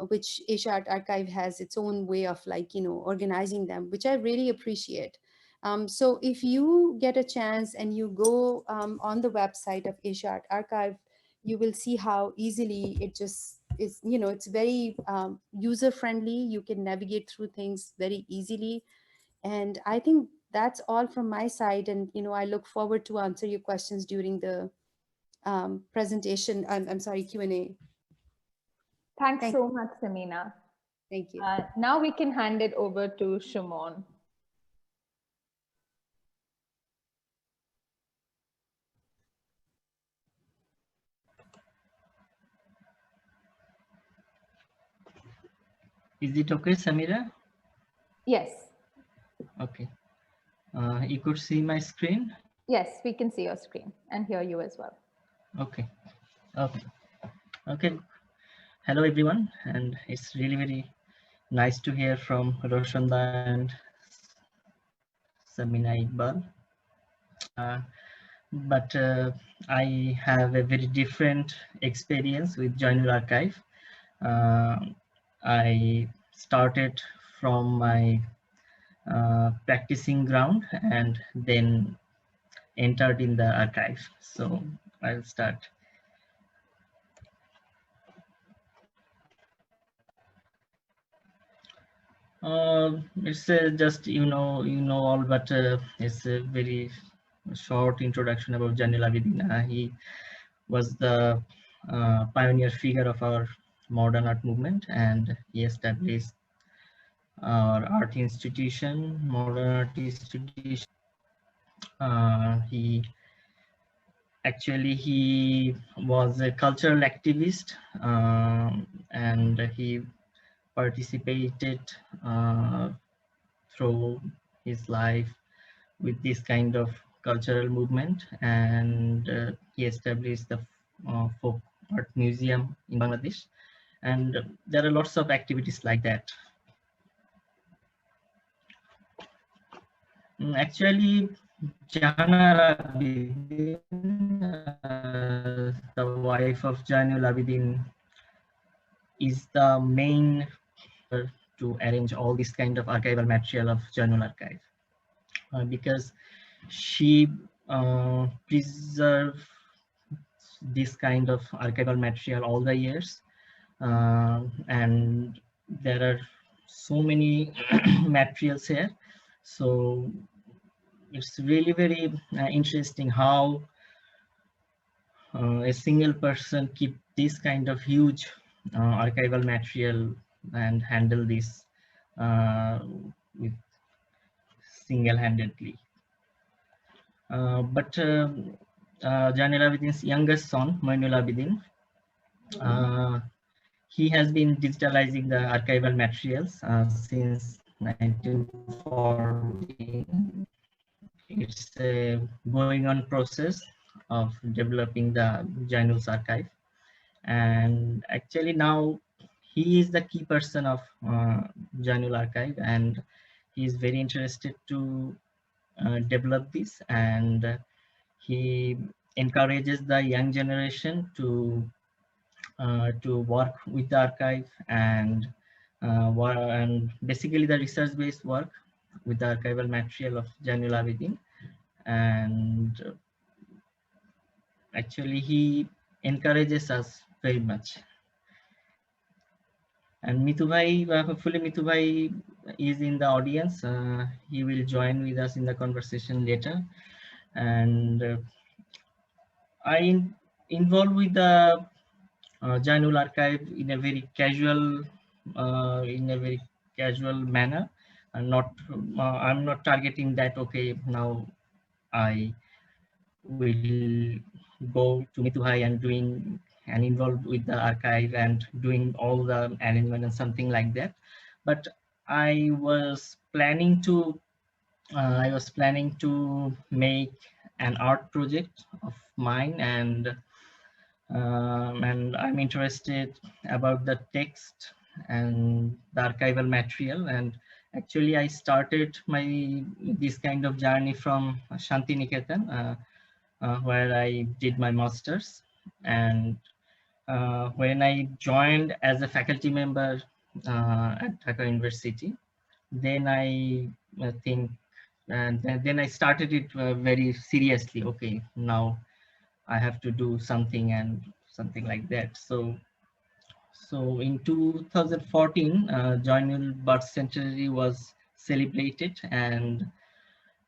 which Asia Art Archive has its own way of like, you know, organizing them, which I really appreciate. So if you get a chance and you go on the website of Asia Art Archive, you will see how easily it just is, you know, it's very user friendly. You can navigate through things very easily. And I think that's all from my side. And, you know, I look forward to answer your questions during the presentation. I'm sorry, Q&A. Thanks so much, Samina. Thank you. Now we can hand it over to Shimon. Is it okay, Samira? Yes. Okay. You could see my screen? Yes, we can see your screen and hear you as well. Okay. Okay. Okay. Hello, everyone. And it's really very nice to hear from Roshan and Samina Iqbal. But I have a very different experience with Journal Archive. I started from my practicing ground and then entered in the archive. So I'll start. It's just you know all, but it's a very short introduction about Janil Abidin. He was the pioneer figure of our modern art movement, and he established our art institution, modern art institution. He was a cultural activist, and he participated through his life with this kind of cultural movement, and he established the folk art museum in Bangladesh, and there are lots of activities like that. Actually, Jana Abidin, the wife of Jainul Abidin, is the main to arrange all this kind of archival material of Jainul Archive, because she preserved this kind of archival material all the years, and there are so many materials here. So it's really very interesting how a single person keep this kind of huge archival material and handle this with single-handedly. But Janil Abidin's youngest son, Moinul Abidin, he has been digitalizing the archival materials since 1914. It's a going on process of developing the Jainul's archive, and actually now he is the key person of Jainul archive, and he is very interested to develop this, and he encourages the young generation to work with the archive and basically the research-based work with the archival material of Jainul Abidin. And actually he encourages us very much. And Mitu Bhai, hopefully Mitu Bhai is in the audience. He will join with us in the conversation later. And I involved with the Jainul archive in a very casual manner, and I'm not targeting that. Okay, now I will go to Mitu Bhai and doing and involved with the archive and doing all the arrangement and something like that. But I was planning to make an art project of mine, and I'm interested about the text and the archival material. And actually, I started my this kind of journey from Shantiniketan, where I did my master's. And when I joined as a faculty member at Dhaka University, then I think, and then I started it very seriously. Okay, now I have to do something and something like that. So in 2014, Joynul Birth Centenary was celebrated, and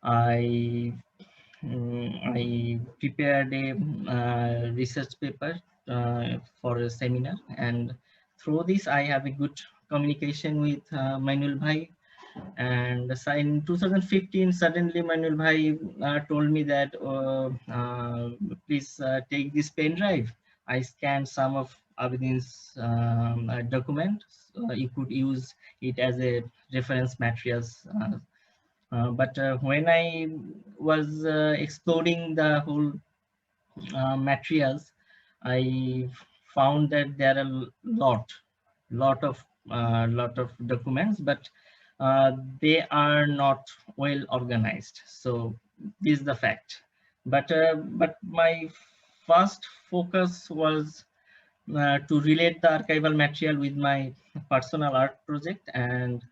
I I prepared a research paper for a seminar, and through this I have a good communication with Mainul Bhai. And so in 2015, suddenly Mainul Bhai told me that please take this pen drive. I scanned some of Abidin's documents. You could use it as a reference materials. But when I was exploring the whole materials, I found that there are a lot of documents, but they are not well organized. So this is the fact. But my first focus was to relate the archival material with my personal art project. And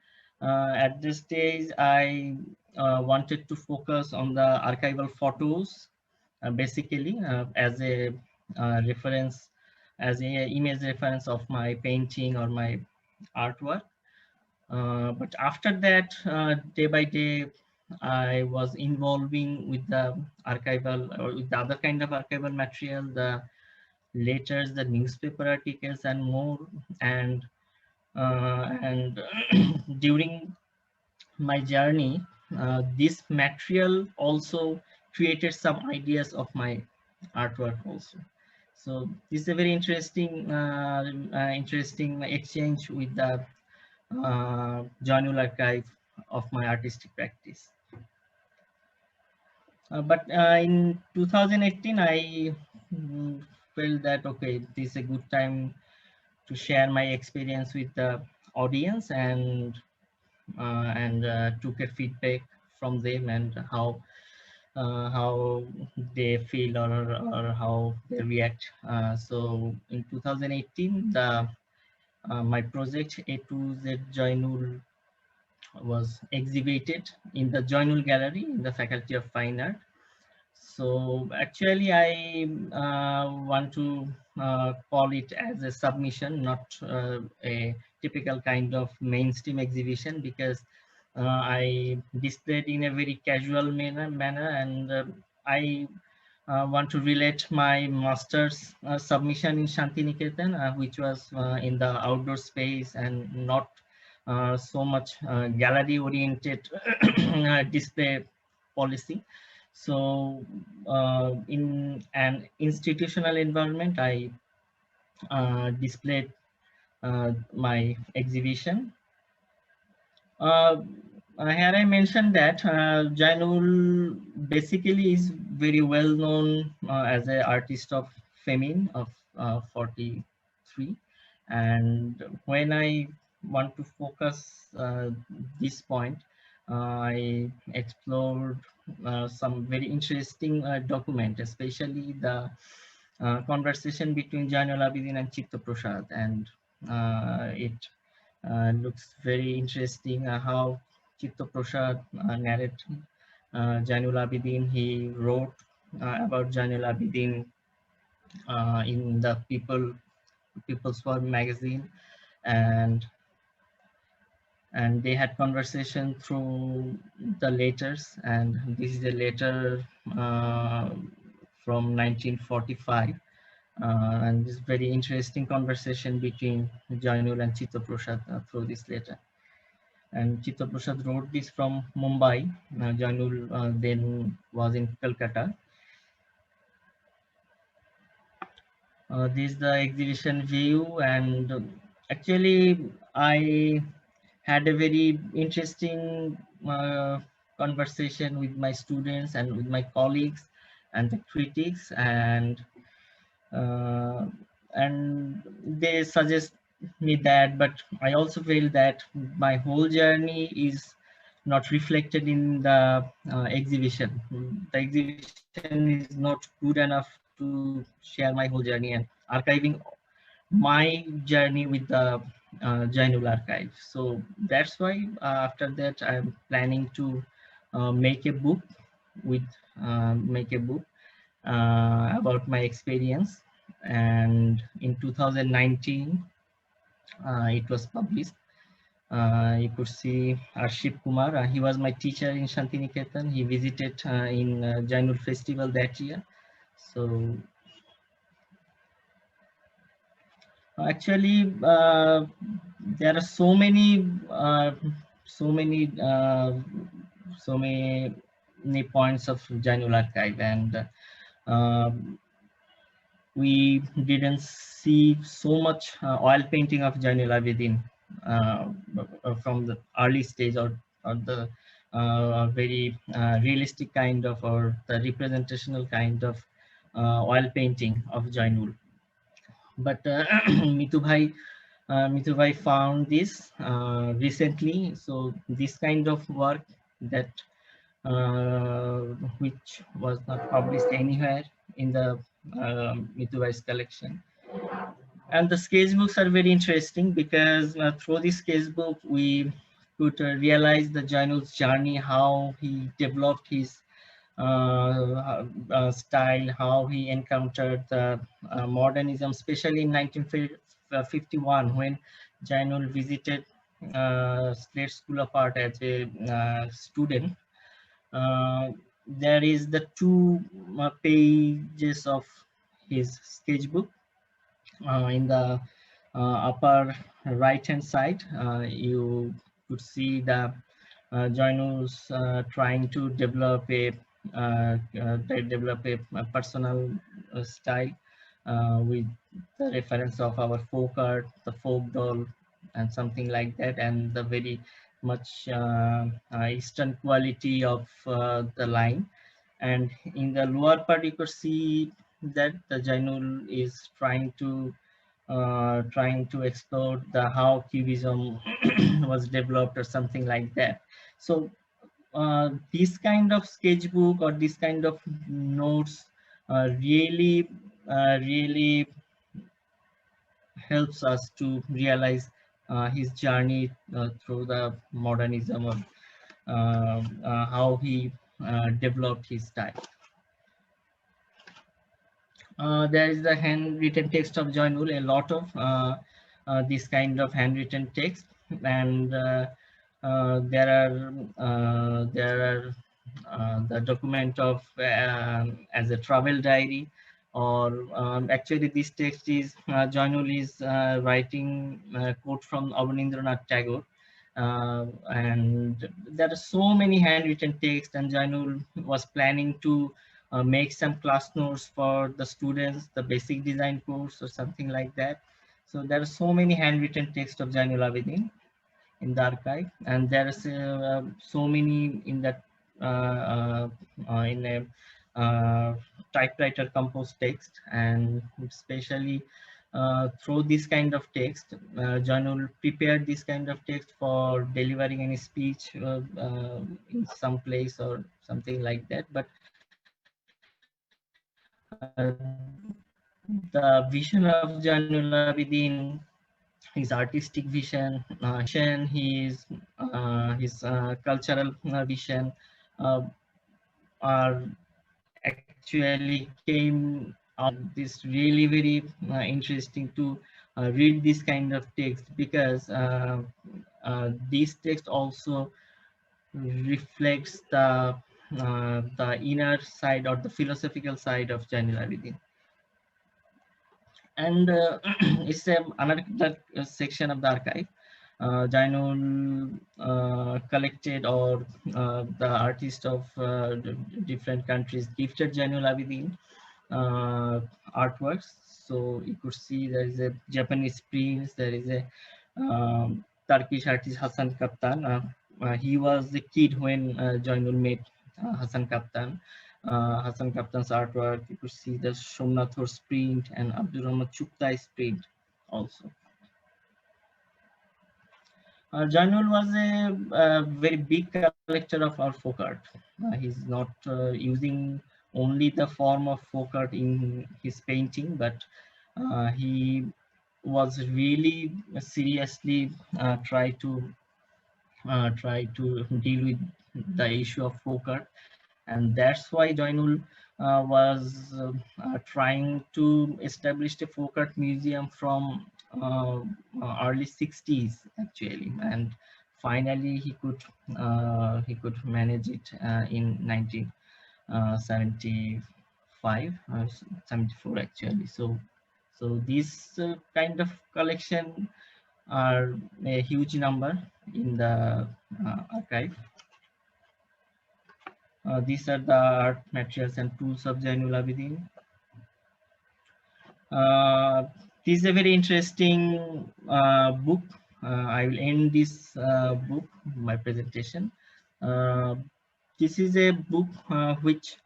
at this stage, I wanted to focus on the archival photos, basically as a reference, as a image reference of my painting or my artwork. But after that, day by day, I was involving with the archival or with the other kind of archival material, the letters, the newspaper articles, and more. And during my journey, this material also created some ideas of my artwork also. So this is a very interesting exchange with the journal archive of my artistic practice. But in 2018, I felt that okay, this is a good time to share my experience with the audience, and took a feedback from them, and how they feel, or how they react. So in 2018, my project A to Z Joynul was exhibited in the Joynul Gallery in the Faculty of Fine Art. So actually, I want to call it as a submission, not a typical kind of mainstream exhibition, because I displayed in a very casual manner, and I want to relate my master's submission in Shantiniketan, which was in the outdoor space and not so much gallery oriented display policy. So in an institutional environment, I displayed my exhibition. Here I mentioned that Jainul basically is very well known as an artist of Femin of 43. And when I want to focus this point, I explored some very interesting document, especially the conversation between Jainul Abidin and Chitta Prasad. And it looks very interesting how Chitta Prasad narrated Jainul Abidin. He wrote about Jainul Abidin in the People's World magazine, and they had conversation through the letters. And this is a letter from 1945. And this very interesting conversation between Jainul and Chitta Prasad through this letter. And Chitta Prasad wrote this from Mumbai. Jainul then was in Calcutta. This is the exhibition view, and actually I had a very interesting conversation with my students and with my colleagues. and the critics, uh, and they suggest me that, but I also feel that my whole journey is not reflected in the exhibition. The exhibition is not good enough to share my whole journey and archiving my journey with the Jainul archive. So that's why after that I'm planning to make a book with make a book about my experience, and in 2019 it was published. You could see Arship Kumar, he was my teacher in Shantiniketan. He visited in Jainul festival that year. So actually there are so many so many uh, so many points of Jainul archive, and uh, we didn't see so much oil painting of Jainul Abidin from the early stage, or the very realistic kind of, or the representational kind of oil painting of Jainul. But Mitu Bhai found this recently. So this kind of work that uh, which was not published anywhere in the Mitu Bhai's collection. And the sketchbooks are very interesting because through this sketchbook we could realize the Jainul's journey, how he developed his style, how he encountered the modernism, especially in 1951 when Jainul visited Slade School of Art as a student. There is the two pages of his sketchbook. In the upper right hand side, you could see the Jainus trying to develop a personal style with the reference of our folk art, the folk doll, and something like that, and the very much eastern quality of the line. And in the lower part, you could see that the Jainul is trying to explore the how Cubism was developed or something like that. So this kind of sketchbook or this kind of notes really helps us to realize his journey through the modernism, or how he developed his style. There is the handwritten text of Jainul, a lot of this kind of handwritten text, and there are the document of as a travel diary, or actually this text is Jainul is writing a quote from Abanindranath Tagore. And there are so many handwritten texts, and Jainul was planning to make some class notes for the students, the basic design course or something like that. So there are so many handwritten texts of Jainul Abidin in the archive, and there is so many in that in a typewriter composed text, and especially through this kind of text, Jainul prepared this kind of text for delivering any speech in some place or something like that. But the vision of Jainul Abidin, his artistic vision, his cultural vision are actually came out. This really very interesting to read this kind of text, because this text also reflects the inner side or the philosophical side of Jainul Abidin. And it's another section of the archive. Jainul collected, or the artists of different countries gifted Jainul Abidin artworks. So you could see there is a Japanese prince, there is a Turkish artist Hasan Kaptan. He was the kid when Jainul met Hasan Kaptan. Hassan Kaptan's artwork. You could see the Somnath Hor's print and Abdul Rahman Chuktai's print also. Jainul was a very big collector of our folk art. He's not using only the form of folk art in his painting, but he was really seriously try to deal with the issue of folk art, and that's why Jainul was trying to establish a folk art museum from early 60s actually, and finally he could manage it in 1975 74 actually. So this kind of collection are a huge number in the archive. These are the art materials and tools of Jainul Abidin. This is a very interesting book. I will end this book, my presentation. This is a book which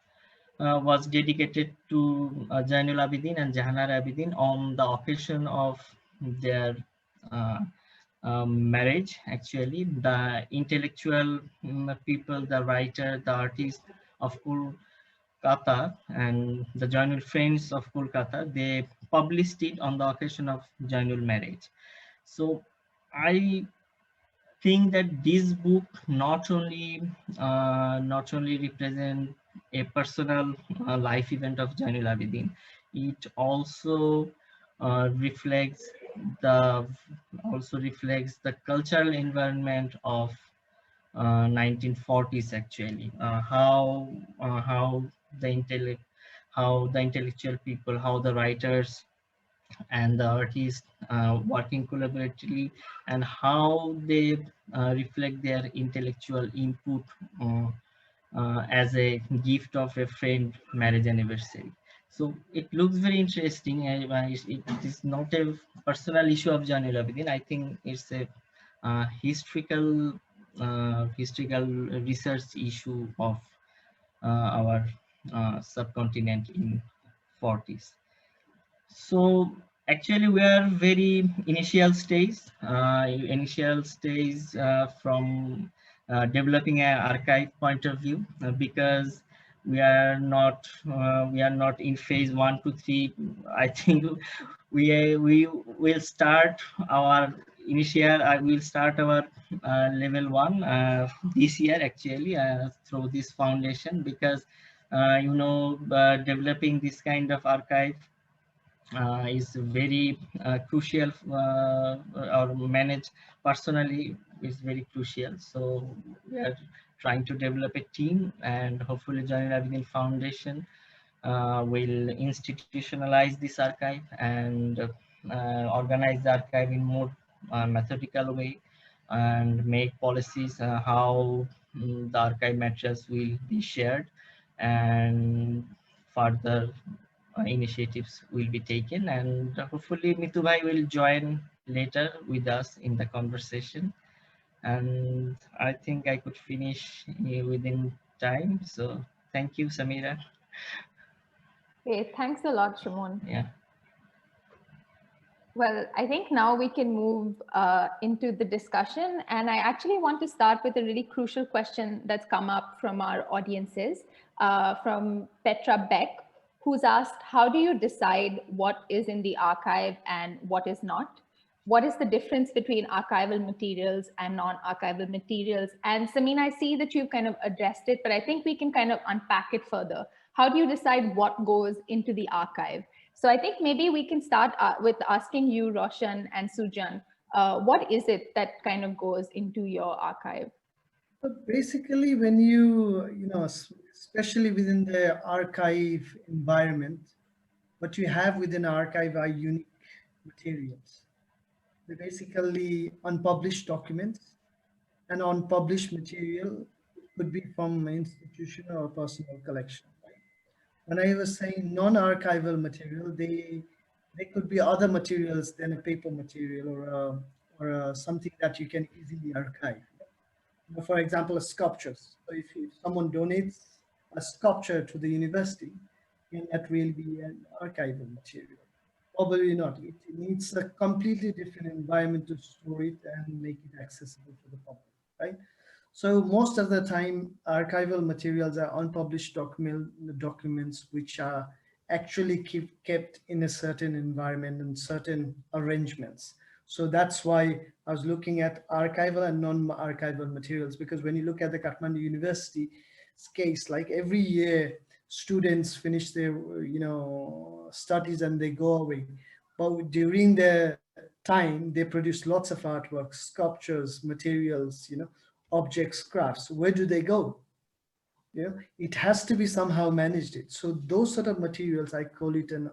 was dedicated to Jainul Abidin and Jahanar Abidin on the occasion of their uh, marriage. Actually, the intellectual people, the writer, the artist of Kolkata and the Jainul Friends of Kolkata, they published it on the occasion of Jainul marriage. So I think that this book not only represent a personal life event of Jainul Abidin, it reflects the reflects the cultural environment of 1940s actually. How the intellect how the intellectual people, how the writers and the artists working collaboratively, and how they reflect their intellectual input as a gift of a friend marriage anniversary. So it looks very interesting. It is not a personal issue of Jainul Abidin. I think it's a historical research issue of our subcontinent in 40s. So actually we are very initial stage from developing an archive point of view, because we are not in phase 1 to 3. I think we will start our we'll start our level 1 this year actually, through this foundation, because developing this kind of archive is very crucial, or manage personally is very crucial. So we are trying to develop a team, and hopefully Jainul Abidin Foundation will institutionalize this archive and organize the archive in more methodical way, and make policies how the archive materials will be shared, and further initiatives will be taken. And hopefully Mitu bhai will join later with us in the conversation, and I think I could finish within time. So thank you, Samira. Okay, thanks a lot, Shimon. Yeah. Well, I think now we can move into the discussion. And I actually want to start with a really crucial question that's come up from our audiences, from Petra Beck, who's asked, how do you decide what is in the archive and what is not? What is the difference between archival materials and non-archival materials? And Samin, I see that you've kind of addressed it, but I think we can kind of unpack it further. How do you decide what goes into the archive? So I think maybe we can start with asking you, Roshan and Sujan, what is it that kind of goes into your archive? So basically, when you know, especially within the archive environment, what you have within archive are unique materials. They're basically unpublished documents, and unpublished material could be from an institutional or personal collection. When I was saying non-archival material, they could be other materials than a paper material, or something that you can easily archive. For example, sculptures. So if someone donates a sculpture to the university, can that really be an archival material? Probably not. It needs a completely different environment to store it and make it accessible to the public, right? So most of the time, archival materials are unpublished documents which are actually kept in a certain environment and certain arrangements. So that's why I was looking at archival and non-archival materials, because when you look at the Kathmandu University's case, like every year, students finish their studies and they go away. But during their time, they produce lots of artworks, sculptures, materials, objects, crafts. Where do they go? It has to be somehow managed. So those sort of materials, I call it an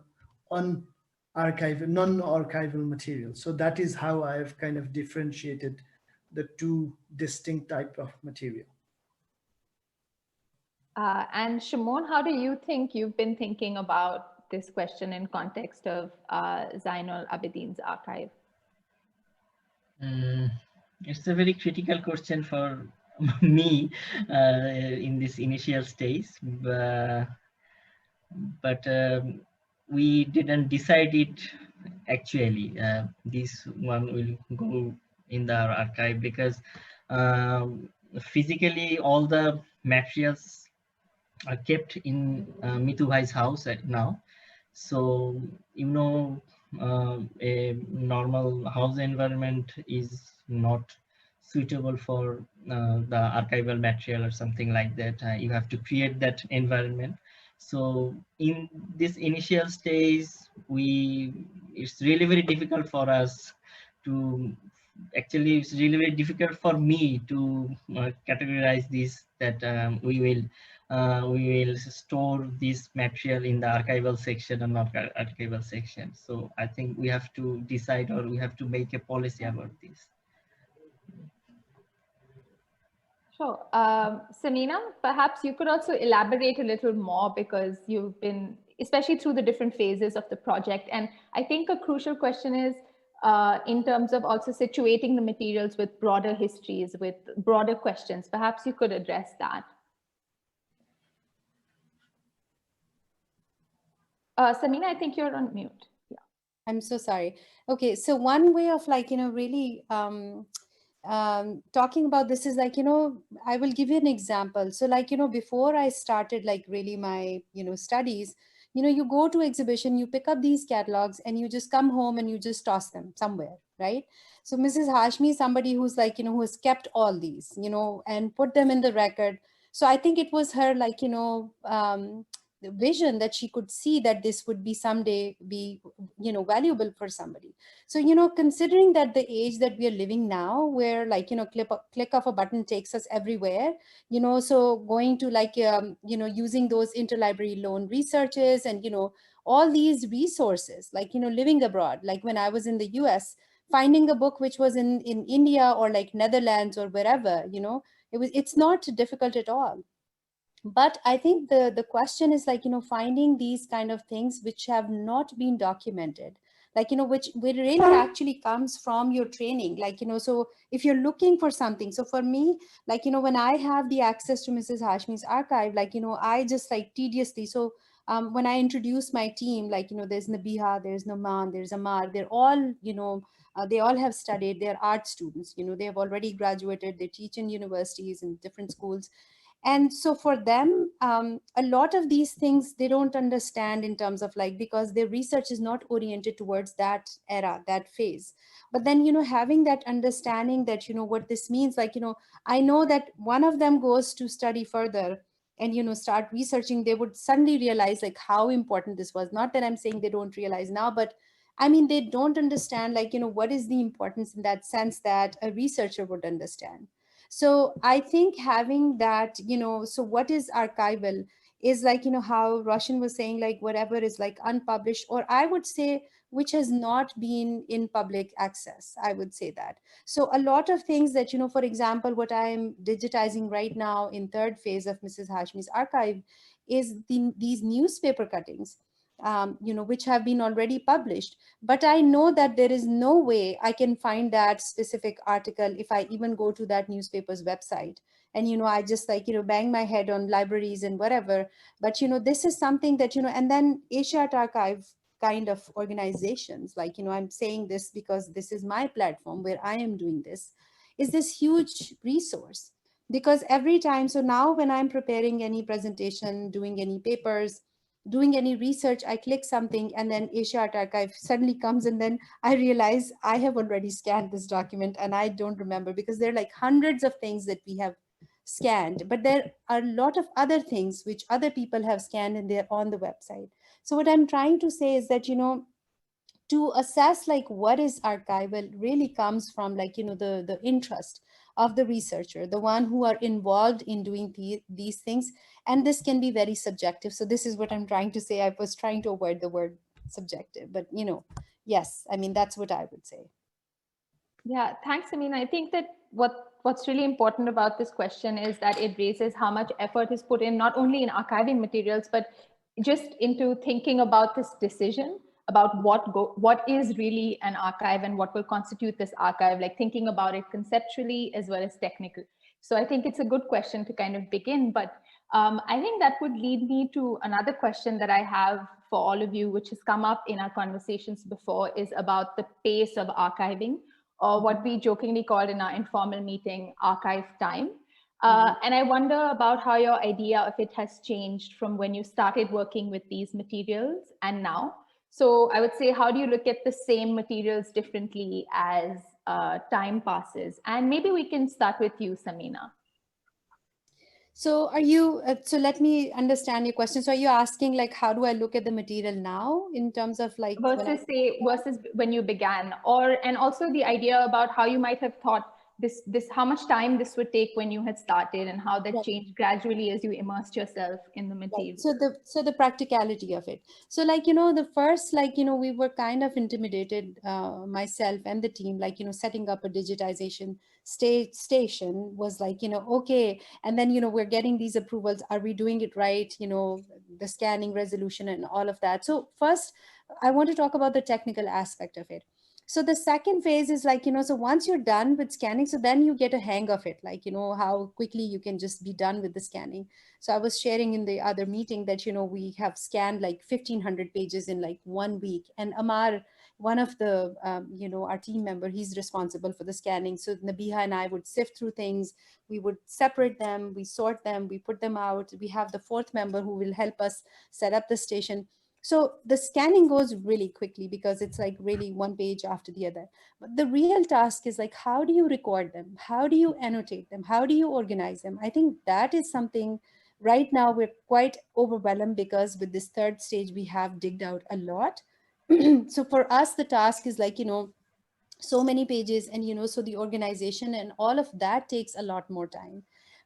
non-archival material. So that is how I have kind of differentiated the two distinct type of material. And Shimon, how do you think you've been thinking about this question in context of Zainul Abidin's archive? It's a very critical question for me in this initial stage, but we didn't decide it actually. This one will go in the archive because physically all the materials are kept in Mitu Bhai's house now. So, a normal house environment is not suitable for the archival material or something like that. You have to create that environment. So in this initial stage, it's really very difficult for us to, actually it's really very difficult for me to categorize this, that we will store this material in the archival section or not archival section. So I think we have to decide, or we have to make a policy about this. Sure. Samina, perhaps you could also elaborate a little more, because you've been, especially through the different phases of the project. And I think a crucial question is in terms of also situating the materials with broader histories, with broader questions. Perhaps you could address that. Samina, I think you're on mute. Yeah. I'm so sorry. Okay, so one way of really talking about this is I will give you an example. So before I started really my studies, you go to exhibition, you pick up these catalogs and you just come home and you just toss them somewhere, right? So Mrs. Hashmi is somebody who's who has kept all these, and put them in the record. So I think it was her the vision that she could see that this would be someday be valuable for somebody. So considering that the age that we are living now, where click of a button takes us everywhere, so going to using those interlibrary loan researches and all these resources, living abroad, like when I was in the US, finding a book which was in India or Netherlands or wherever, it's not difficult at all. But I think the question is finding these kind of things which have not been documented, which really actually comes from your training, so if you're looking for something. So for me, when I have the access to Mrs. Hashmi's archive, I just tediously, so when I introduce my team, there's Nabiha, there's Noman, there's Amar, they're all they all have studied, they're art students, they have already graduated, they teach in universities and different schools. And so for them, a lot of these things they don't understand in terms of because their research is not oriented towards that era, that phase. But then having that understanding that what this means, I know that one of them goes to study further and start researching, they would suddenly realize how important this was. Not that I'm saying they don't realize now, but I mean they don't understand what is the importance in that sense that a researcher would understand. So I think having that, so what is archival is how Roshan was saying, whatever is unpublished, or I would say, which has not been in public access, I would say that. So a lot of things that, for example, what I am digitizing right now in third phase of Mrs. Hashmi's archive is these newspaper cuttings, which have been already published. But I know that there is no way I can find that specific article if I even go to that newspaper's website and I just like bang my head on libraries and whatever. But this is something that and then Asia Art Archive kind of organizations, like I'm saying this because this is my platform where I am doing this, is this huge resource. Because every time, so now when I'm preparing any presentation, doing any papers, doing any research, I click something and then Asia Art Archive suddenly comes, and then I realize I have already scanned this document and I don't remember, because there are like hundreds of things that we have scanned, but there are a lot of other things which other people have scanned and they're on the website. So what I'm trying to say is that, to assess like what is archival really comes from like, the interest of the researcher, the one who are involved in doing these things. And this can be very subjective. So this is what I'm trying to say. I was trying to avoid the word subjective, but yes, I mean, that's what I would say. Yeah, thanks. I mean, I think that what's really important about this question is that it raises how much effort is put in, not only in archiving materials, but just into thinking about this decision about what is really an archive and what will constitute this archive, like thinking about it conceptually as well as technical. So I think it's a good question to kind of begin, but I think that would lead me to another question that I have for all of you, which has come up in our conversations before, is about the pace of archiving, or what we jokingly called in our informal meeting archive time. And I wonder about how your idea of it has changed from when you started working with these materials and now. So I would say, how do you look at the same materials differently as time passes? And maybe we can start with you, Samina. So are you, so let me understand your question. So are you asking like, how do I look at the material now in terms of like versus when you began, and also the idea about how you might have thought this how much time this would take when you had started, and how that changed gradually as you immersed yourself in the material. Right. So the practicality of it. So like, the first, like, we were kind of intimidated, myself and the team, like, setting up a digitization station was like, okay. And then, we're getting these approvals. Are we doing it right? The scanning resolution and all of that. So first, I want to talk about the technical aspect of it. So the second phase is like, so once you're done with scanning, so then you get a hang of it, like, how quickly you can just be done with the scanning. So I was sharing in the other meeting that, we have scanned like 1,500 pages in like 1 week. And Amar, one of the, our team member, he's responsible for the scanning. So Nabiha and I would sift through things. We would separate them, we sort them, we put them out. We have the fourth member who will help us set up the station. So the scanning goes really quickly because it's like really one page after the other. But the real task is like, how do you record them? How do you annotate them? How do you organize them? I think that is something right now we're quite overwhelmed, because with this third stage, we have digged out a lot. So for us, the task is like, so many pages, and so the organization and all of that takes a lot more time.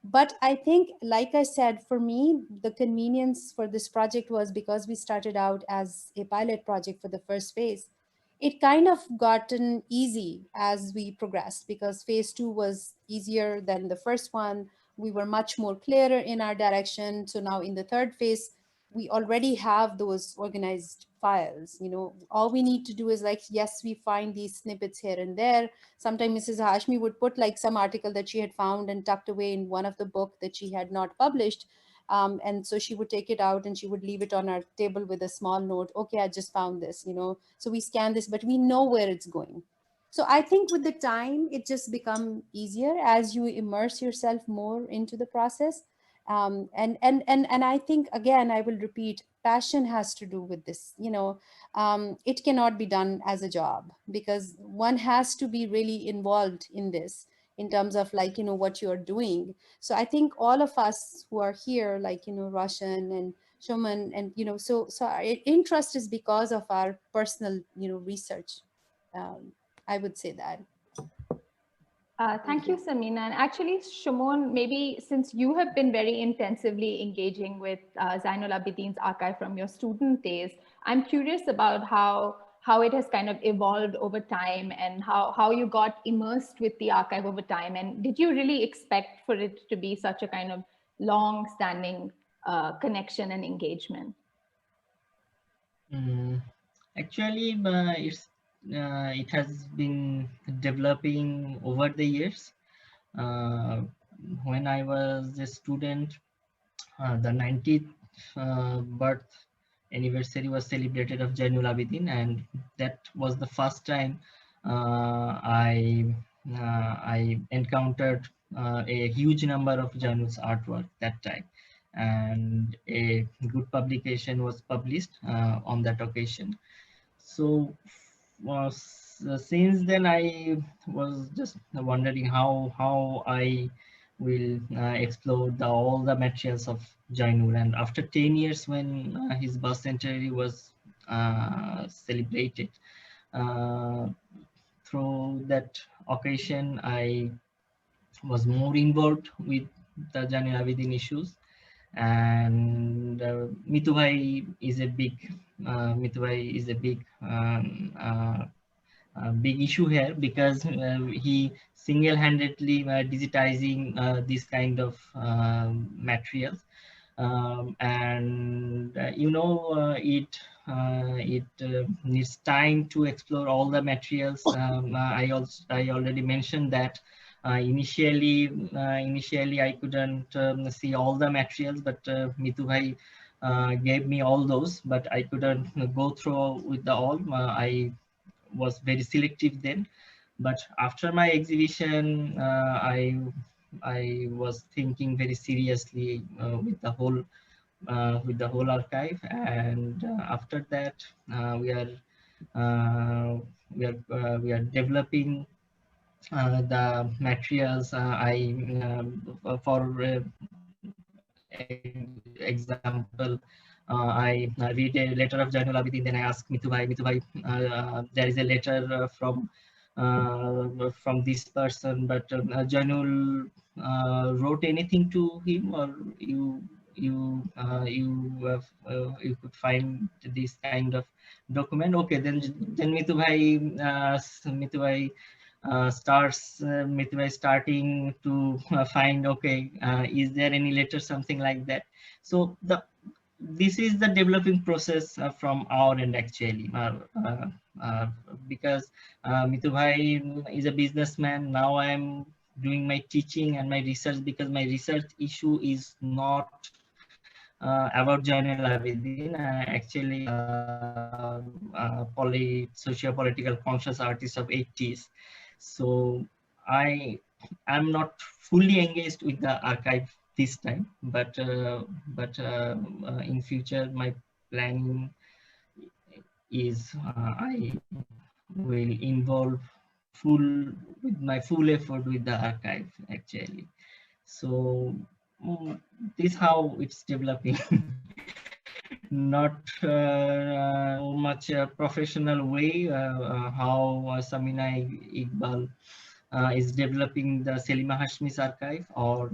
But I think, like I said, for me, the convenience for this project was because we started out as a pilot project for the first phase. It kind of gotten easy as we progressed, because phase 2 was easier than the first one. We were much more clearer in our direction. So now in the third phase, we already have those organized files. All we need to do is like, yes, we find these snippets here and there. Sometimes Mrs. Hashmi would put like some article that she had found and tucked away in one of the book that she had not published. And so she would take it out and she would leave it on our table with a small note. Okay, I just found this, so we scan this, but we know where it's going. So I think with the time, it just become easier as you immerse yourself more into the process. And I think, again, I will repeat, passion has to do with this. It cannot be done as a job, because one has to be really involved in this in terms of like, what you're doing. So I think all of us who are here, like, Roshan and Shoman, and, so our interest is because of our personal, research. I would say that. Thank you, Samina. And actually, Shimon, maybe since you have been very intensively engaging with Zainul Abidin's archive from your student days, I'm curious about how it has kind of evolved over time, and how you got immersed with the archive over time. And did you really expect for it to be such a kind of long-standing connection and engagement? Actually, it has been developing over the years. when I was a student, the 90th birth anniversary was celebrated of Jainul Abidin, and that was the first time I encountered a huge number of Jainul's artwork that time, and a good publication was published on that occasion. So since then I was just wondering how I will explore all the materials of Jainul. And after 10 years, when his birth centenary was celebrated, uh, through that occasion I was more involved with the Jainul Abidin issues. And Mitu Bhai is a big big issue here, because he single-handedly digitizing this kind of materials, and it needs time to explore all the materials. I already mentioned that initially I couldn't see all the materials, but Mitu Bhai gave me all those, but I couldn't go through with the all. I was very selective then, but after my exhibition, I was thinking very seriously with the whole archive. And after that, uh, we are developing the materials. For example, I read a letter of Jainul Abidin, then I asked Mitu Bhai, there is a letter from this person, but Jainul wrote anything to him, or you could find this kind of document? Okay, then Mitu Bhai Mitu Bhai starting to find, okay, is there any letter, something like that. So this is the developing process from our end, actually, because Mitu Bhai is a businessman. Now I'm doing my teaching and my research, because my research issue is not about Jainul Abidin, actually socio-political conscious artists of 80s. So I am not fully engaged with the archive this time, but in future my planning is I will involve with my full effort with the archive, actually. So this how it's developing. Not so much a professional way, how Samina Iqbal is developing the Selima Hashmi's archive, or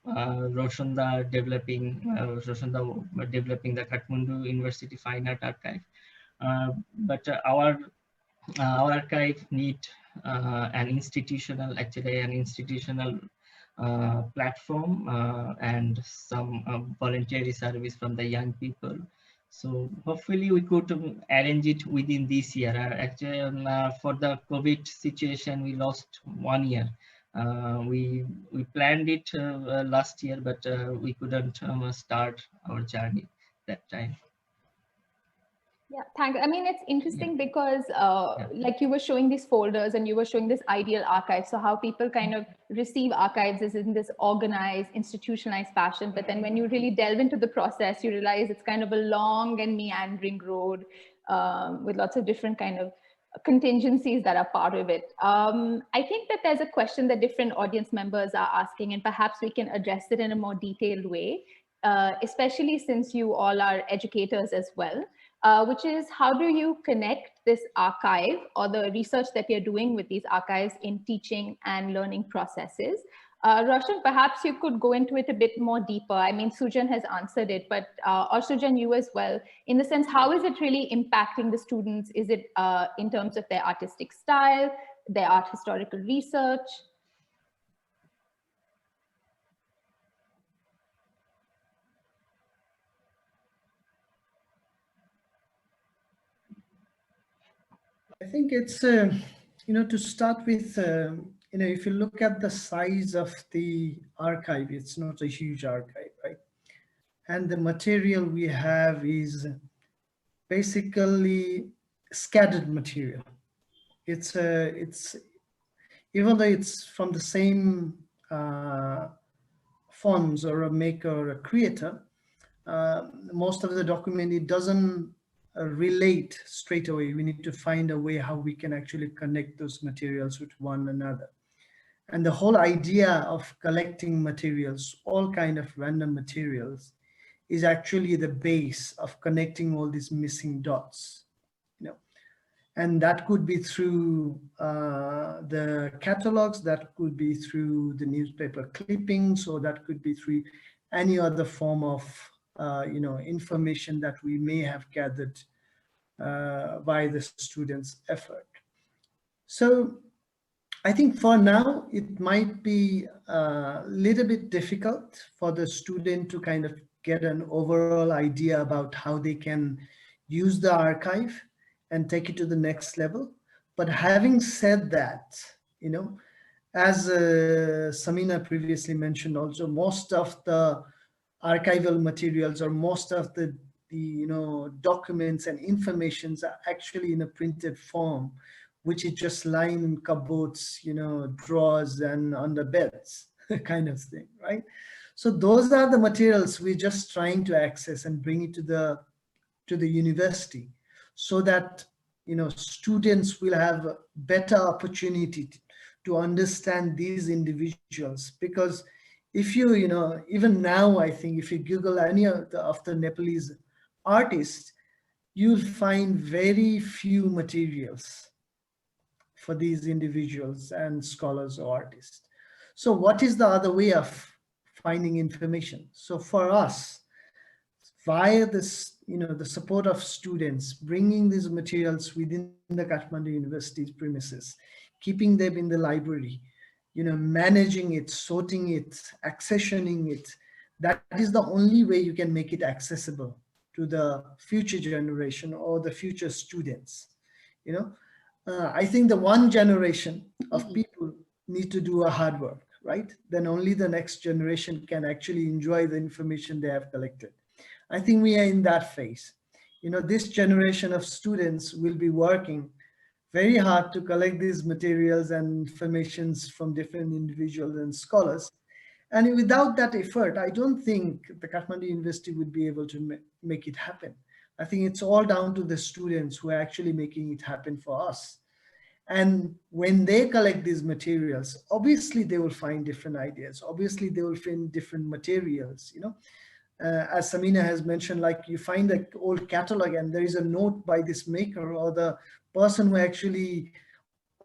Roshan developing the Kathmandu University Fine Art Archive. But our archive need an institutional platform and some voluntary service from the young people. So hopefully we could arrange it within this year. Actually, for the COVID situation, we lost 1 year. We planned it last year, but we couldn't start our journey that time. Yeah, thanks. I mean, it's interesting because Yeah. like you were showing these folders and you were showing this ideal archive. So how people kind of receive archives is in this organized, institutionalized fashion. But then when you really delve into the process, you realize it's kind of a long and meandering road with lots of different kind of contingencies that are part of it. I think that there's a question that different audience members are asking, and perhaps we can address it in a more detailed way, especially since you all are educators as well. Which is, how do you connect this archive or the research that you're doing with these archives in teaching and learning processes? Roshan, perhaps you could go into it a bit more deeper. I mean, Sujan has answered it, but or Sujan, you as well, in the sense, how is it really impacting the students? Is it in terms of their artistic style, their art historical research? I think it's, to start with, if you look at the size of the archive, it's not a huge archive, right? And the material we have is basically scattered material. It's even though it's from the same fonts or a maker or a creator, most of the document, it doesn't relate straight away. We need to find a way how we can actually connect those materials with one another. And the whole idea of collecting materials, all kind of random materials, is actually the base of connecting all these missing dots. And that could be through the catalogs, that could be through the newspaper clippings, or that could be through any other form of information that we may have gathered by the students' effort. So I think for now, it might be a little bit difficult for the student to kind of get an overall idea about how they can use the archive and take it to the next level. But having said that, as Samina previously mentioned also, most of the archival materials or most of the documents and informations are actually in a printed form, which is just lying in cupboards, drawers and under beds kind of thing, right? So those are the materials we're just trying to access and bring it to the university, so that students will have a better opportunity to understand these individuals. Because if you even now, I think if you Google any of the Nepalese artists, you'll find very few materials for these individuals and scholars or artists. So what is the other way of finding information? So for us, via this, the support of students, bringing these materials within the Kathmandu University's premises, keeping them in the library, managing it, sorting it, accessioning it, that is the only way you can make it accessible to the future generation or the future students. I think the one generation of people need to do a hard work, right? Then only the next generation can actually enjoy the information they have collected. I think we are in that phase. This generation of students will be working very hard to collect these materials and informations from different individuals and scholars. And without that effort, I don't think the Kathmandu University would be able to make it happen. I think it's all down to the students who are actually making it happen for us. And when they collect these materials, obviously they will find different ideas. Obviously they will find different materials, as Samina has mentioned, like you find an old catalog and there is a note by this maker or the person who actually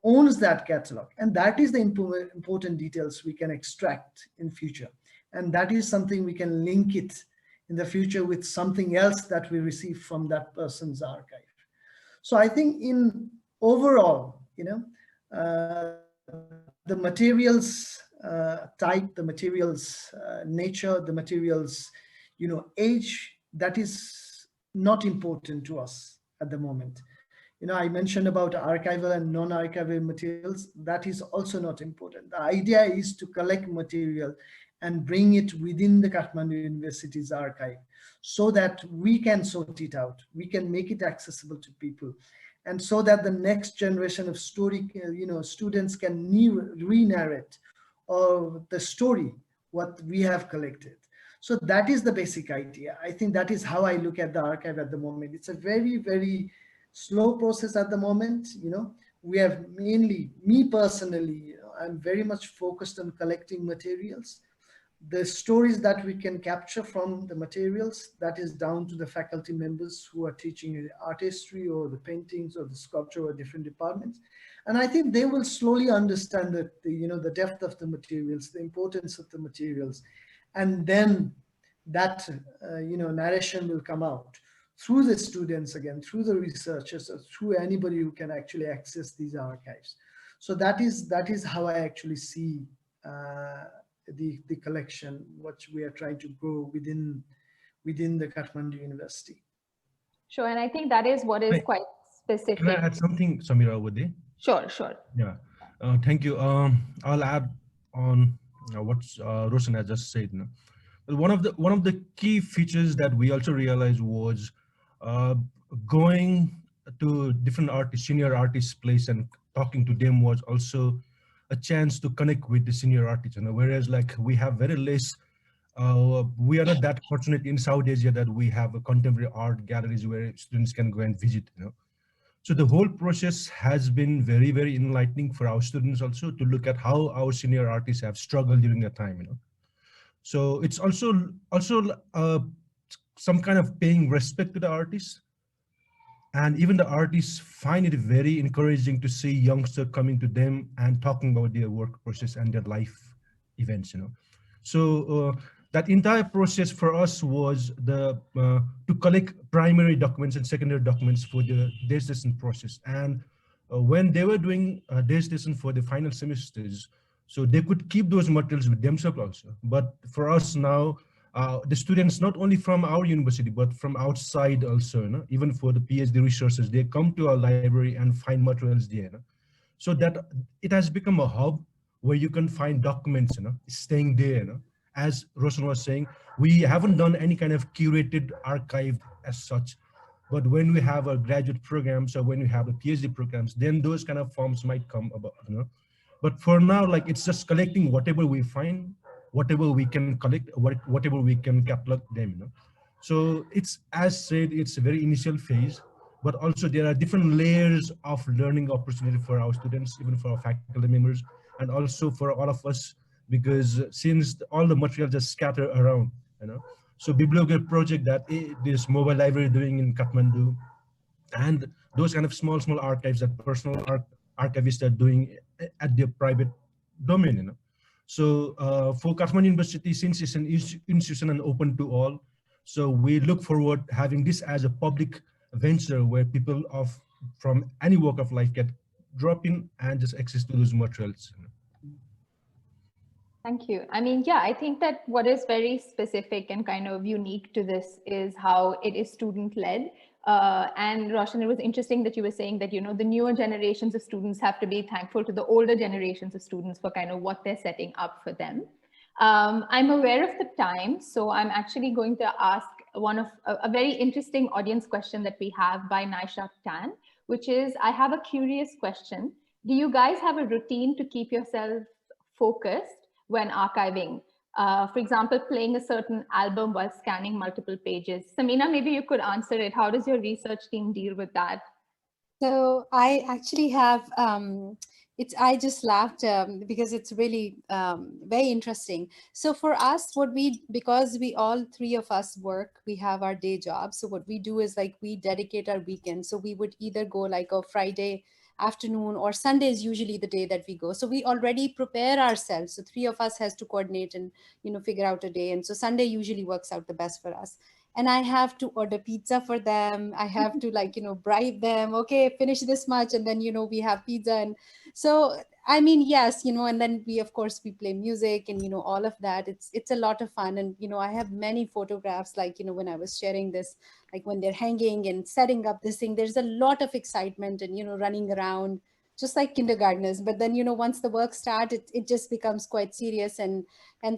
owns that catalog. And that is the important details we can extract in future. And that is something we can link it in the future with something else that we receive from that person's archive. So I think in overall, the materials type, the materials nature, the materials age, that is not important to us at the moment. I mentioned about archival and non-archival materials. That is also not important. The idea is to collect material and bring it within the Kathmandu University's archive so that we can sort it out. We can make it accessible to people. And so that the next generation of students can re-narrate the story, what we have collected. So that is the basic idea. I think that is how I look at the archive at the moment. It's a very, very slow process at the moment. We have mainly, me personally, I'm very much focused on collecting materials. The stories that we can capture from the materials, that is down to the faculty members who are teaching art history or the paintings or the sculpture or different departments. And I think they will slowly understand that the depth of the materials, the importance of the materials. And then that narration will come out through the students again, through the researchers, or through anybody who can actually access these archives. So that is how I actually see the collection, what we are trying to grow within the Kathmandu University. Sure, and I think that is what is quite specific. Can I add something, Samira, over there? Sure. Yeah. Thank you. I'll add on what Roshan has just said. One of the key features that we also realized was uh, going to different artists, senior artists' place and talking to them was also a chance to connect with the senior artists. Whereas like we have very less, we are not that fortunate in South Asia that we have a contemporary art galleries where students can go and visit. So the whole process has been very, very enlightening for our students also to look at how our senior artists have struggled during that time. So it's also some kind of paying respect to the artists, and even the artists find it very encouraging to see youngsters coming to them and talking about their work process and their life events. So that entire process for us was to collect primary documents and secondary documents for the dissertation process. And when they were doing dissertation for the final semesters, so they could keep those materials with themselves also. But for us now, the students, not only from our university, but from outside also, even for the PhD researchers, they come to our library and find materials there. So that it has become a hub where you can find documents, staying there. As Roshan was saying, we haven't done any kind of curated archive as such, but when we have a graduate programs or when we have a PhD programs, then those kind of forms might come about. But for now, like it's just collecting whatever we find, whatever we can collect, whatever we can catalog them. So it's, as said, it's a very initial phase, but also there are different layers of learning opportunity for our students, even for our faculty members, and also for all of us, because since all the material just scatter around. So Bibliograph project that this mobile library doing in Kathmandu, and those kind of small archives that personal archivists are doing at their private domain. So for Kathmandu University, since it's an institution and open to all, so we look forward having this as a public venture where people from any walk of life get drop in and just access to those materials. Thank you. I mean, yeah, I think that what is very specific and kind of unique to this is how it is student-led. And Roshan, it was interesting that you were saying that, the newer generations of students have to be thankful to the older generations of students for kind of what they're setting up for them. I'm aware of the time, so I'm actually going to ask one of a very interesting audience question that we have by Naisha Tan, which is, I have a curious question. Do you guys have a routine to keep yourself focused when archiving? For example, playing a certain album while scanning multiple pages. Samina, maybe you could answer it. How does your research team deal with that? So I actually have, I just laughed because it's really very interesting. So for us, because we all three of us work, we have our day jobs. So what we do is like we dedicate our weekend. So we would either go like a Friday afternoon, or Sunday is usually the day that we go. So we already prepare ourselves. So three of us has to coordinate and, figure out a day. And so Sunday usually works out the best for us. And I have to order pizza for them. I have to bribe them. Okay, finish this much. And then, we have pizza. And so, I mean, yes, and then of course we play music and, all of that. It's a lot of fun. And, I have many photographs, like, when I was sharing this, like when they're hanging and setting up this thing, there's a lot of excitement and, running around just like kindergartners. But then, once the work starts, it just becomes quite serious. And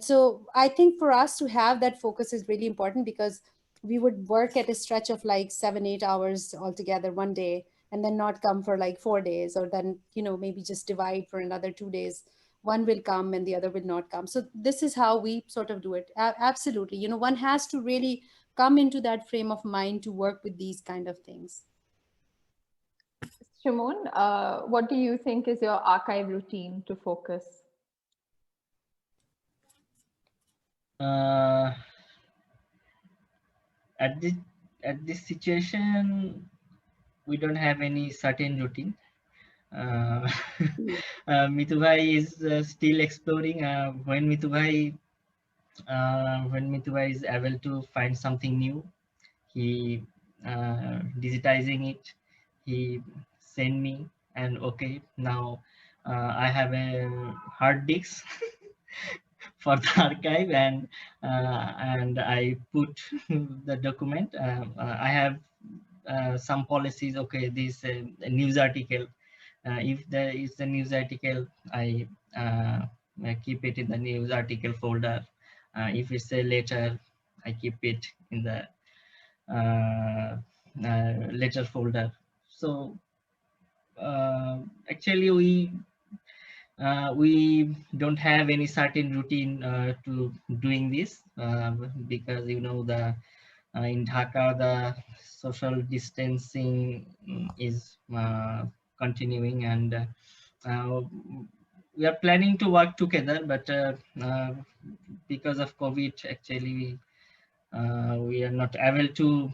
so I think for us to have that focus is really important, because we would work at a stretch of like 7-8 hours altogether one day, and then not come for like 4 days, or then, maybe just divide for another 2 days. One will come and the other will not come. So this is how we sort of do it. Absolutely. One has to really come into that frame of mind to work with these kind of things. Shimon, what do you think is your archive routine to focus? At this situation, we don't have any certain routine. Mitubhai is still exploring. When Mitubhai is able to find something new, he digitizing it, he send me, and okay, now I have a hard disk for the archive, and I put the document. I have some policies. Okay, this news article if there is a news article, I keep it in the news article folder. If it's a letter, I keep it in the letter folder. So actually we don't have any certain routine to doing this, because the in Dhaka the social distancing is continuing, and we are planning to work together, but because of COVID, actually we are not able to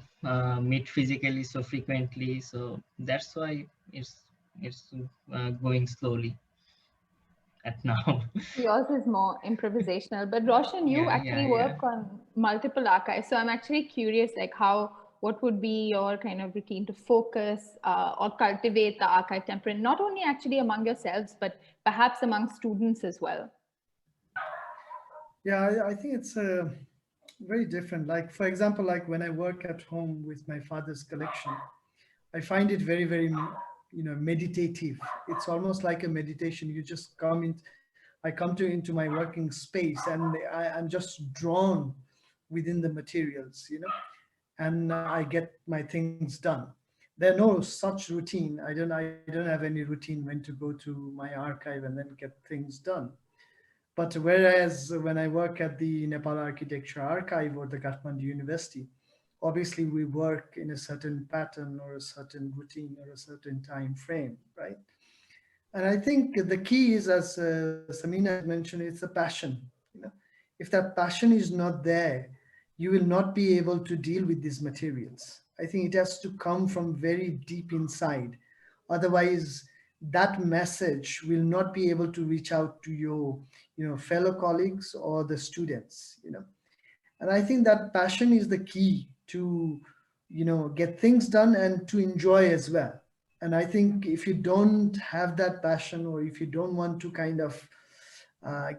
meet physically so frequently. So that's why it's going slowly at now. Yours is more improvisational, but Roshan, you actually Yeah. work on multiple archives. So I'm actually curious, like what would be your kind of routine to focus or cultivate the archive temperament, not only actually among yourselves, but perhaps among students as well? Yeah, I think it's very different. Like, for example, like when I work at home with my father's collection, I find it very, very, meditative. It's almost like a meditation. You just come in, I come into my working space, and I'm just drawn within the materials, and I get my things done. There are no such routine. I don't have any routine when to go to my archive and then get things done. But whereas when I work at the Nepal Architecture Archive or the Kathmandu University, obviously we work in a certain pattern or a certain routine or a certain time frame, right? And I think the key is, as Samina has mentioned, it's a passion. If that passion is not there, you will not be able to deal with these materials. I think it has to come from very deep inside. Otherwise, that message will not be able to reach out to your, fellow colleagues or the students. And I think that passion is the key to, get things done and to enjoy as well. And I think if you don't have that passion, or if you don't want to kind of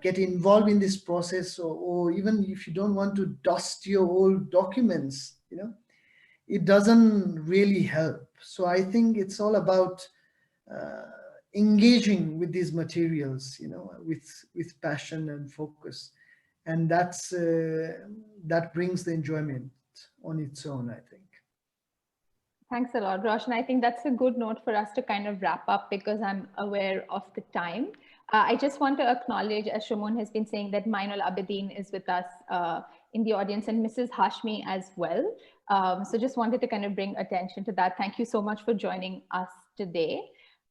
get involved in this process, or even if you don't want to dust your old documents, it doesn't really help. So I think it's all about uh, engaging with these materials, with passion and focus, and that brings the enjoyment on its own, I think. Thanks a lot, Roshan. I think that's a good note for us to kind of wrap up, because I'm aware of the time. I just want to acknowledge, as Shimon has been saying, that Mainul Abedin is with us in the audience, and Mrs. Hashmi as well. So just wanted to kind of bring attention to that. Thank you so much for joining us today.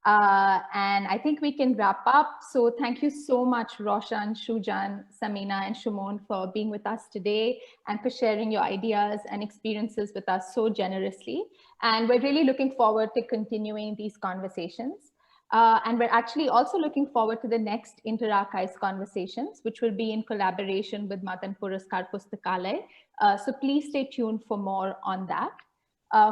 And I think we can wrap up. So thank you so much, Roshan, Sujan, Samina, and Shimon, for being with us today and for sharing your ideas and experiences with us so generously. And we're really looking forward to continuing these conversations. And we're actually also looking forward to the next Inter-Archives conversations, which will be in collaboration with Madan Puraskar Pustakalay. So please stay tuned for more on that.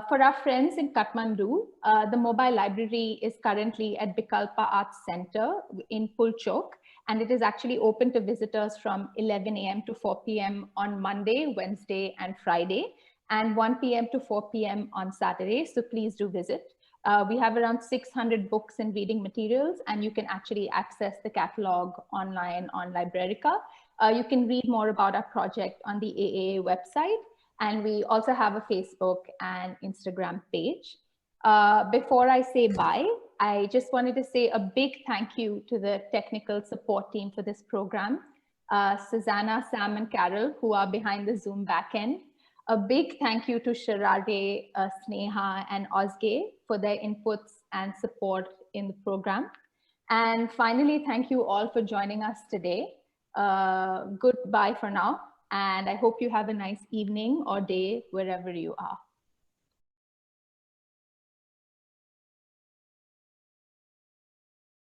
For our friends in Kathmandu, the mobile library is currently at Bikalpa Arts Center in Pulchok, and it is actually open to visitors from 11 a.m. to 4 p.m. on Monday, Wednesday, and Friday, and 1 p.m. to 4 p.m. on Saturday. So please do visit. We have around 600 books and reading materials, and you can actually access the catalog online on Librarica. You can read more about our project on the AAA website, and we also have a Facebook and Instagram page. Before I say bye, I just wanted to say a big thank you to the technical support team for this program, Susanna, Sam, and Carol, who are behind the Zoom backend. A big thank you to Sharade, Sneha, and Ozge for their inputs and support in the program. And finally, thank you all for joining us today. Goodbye for now, and I hope you have a nice evening or day wherever you are.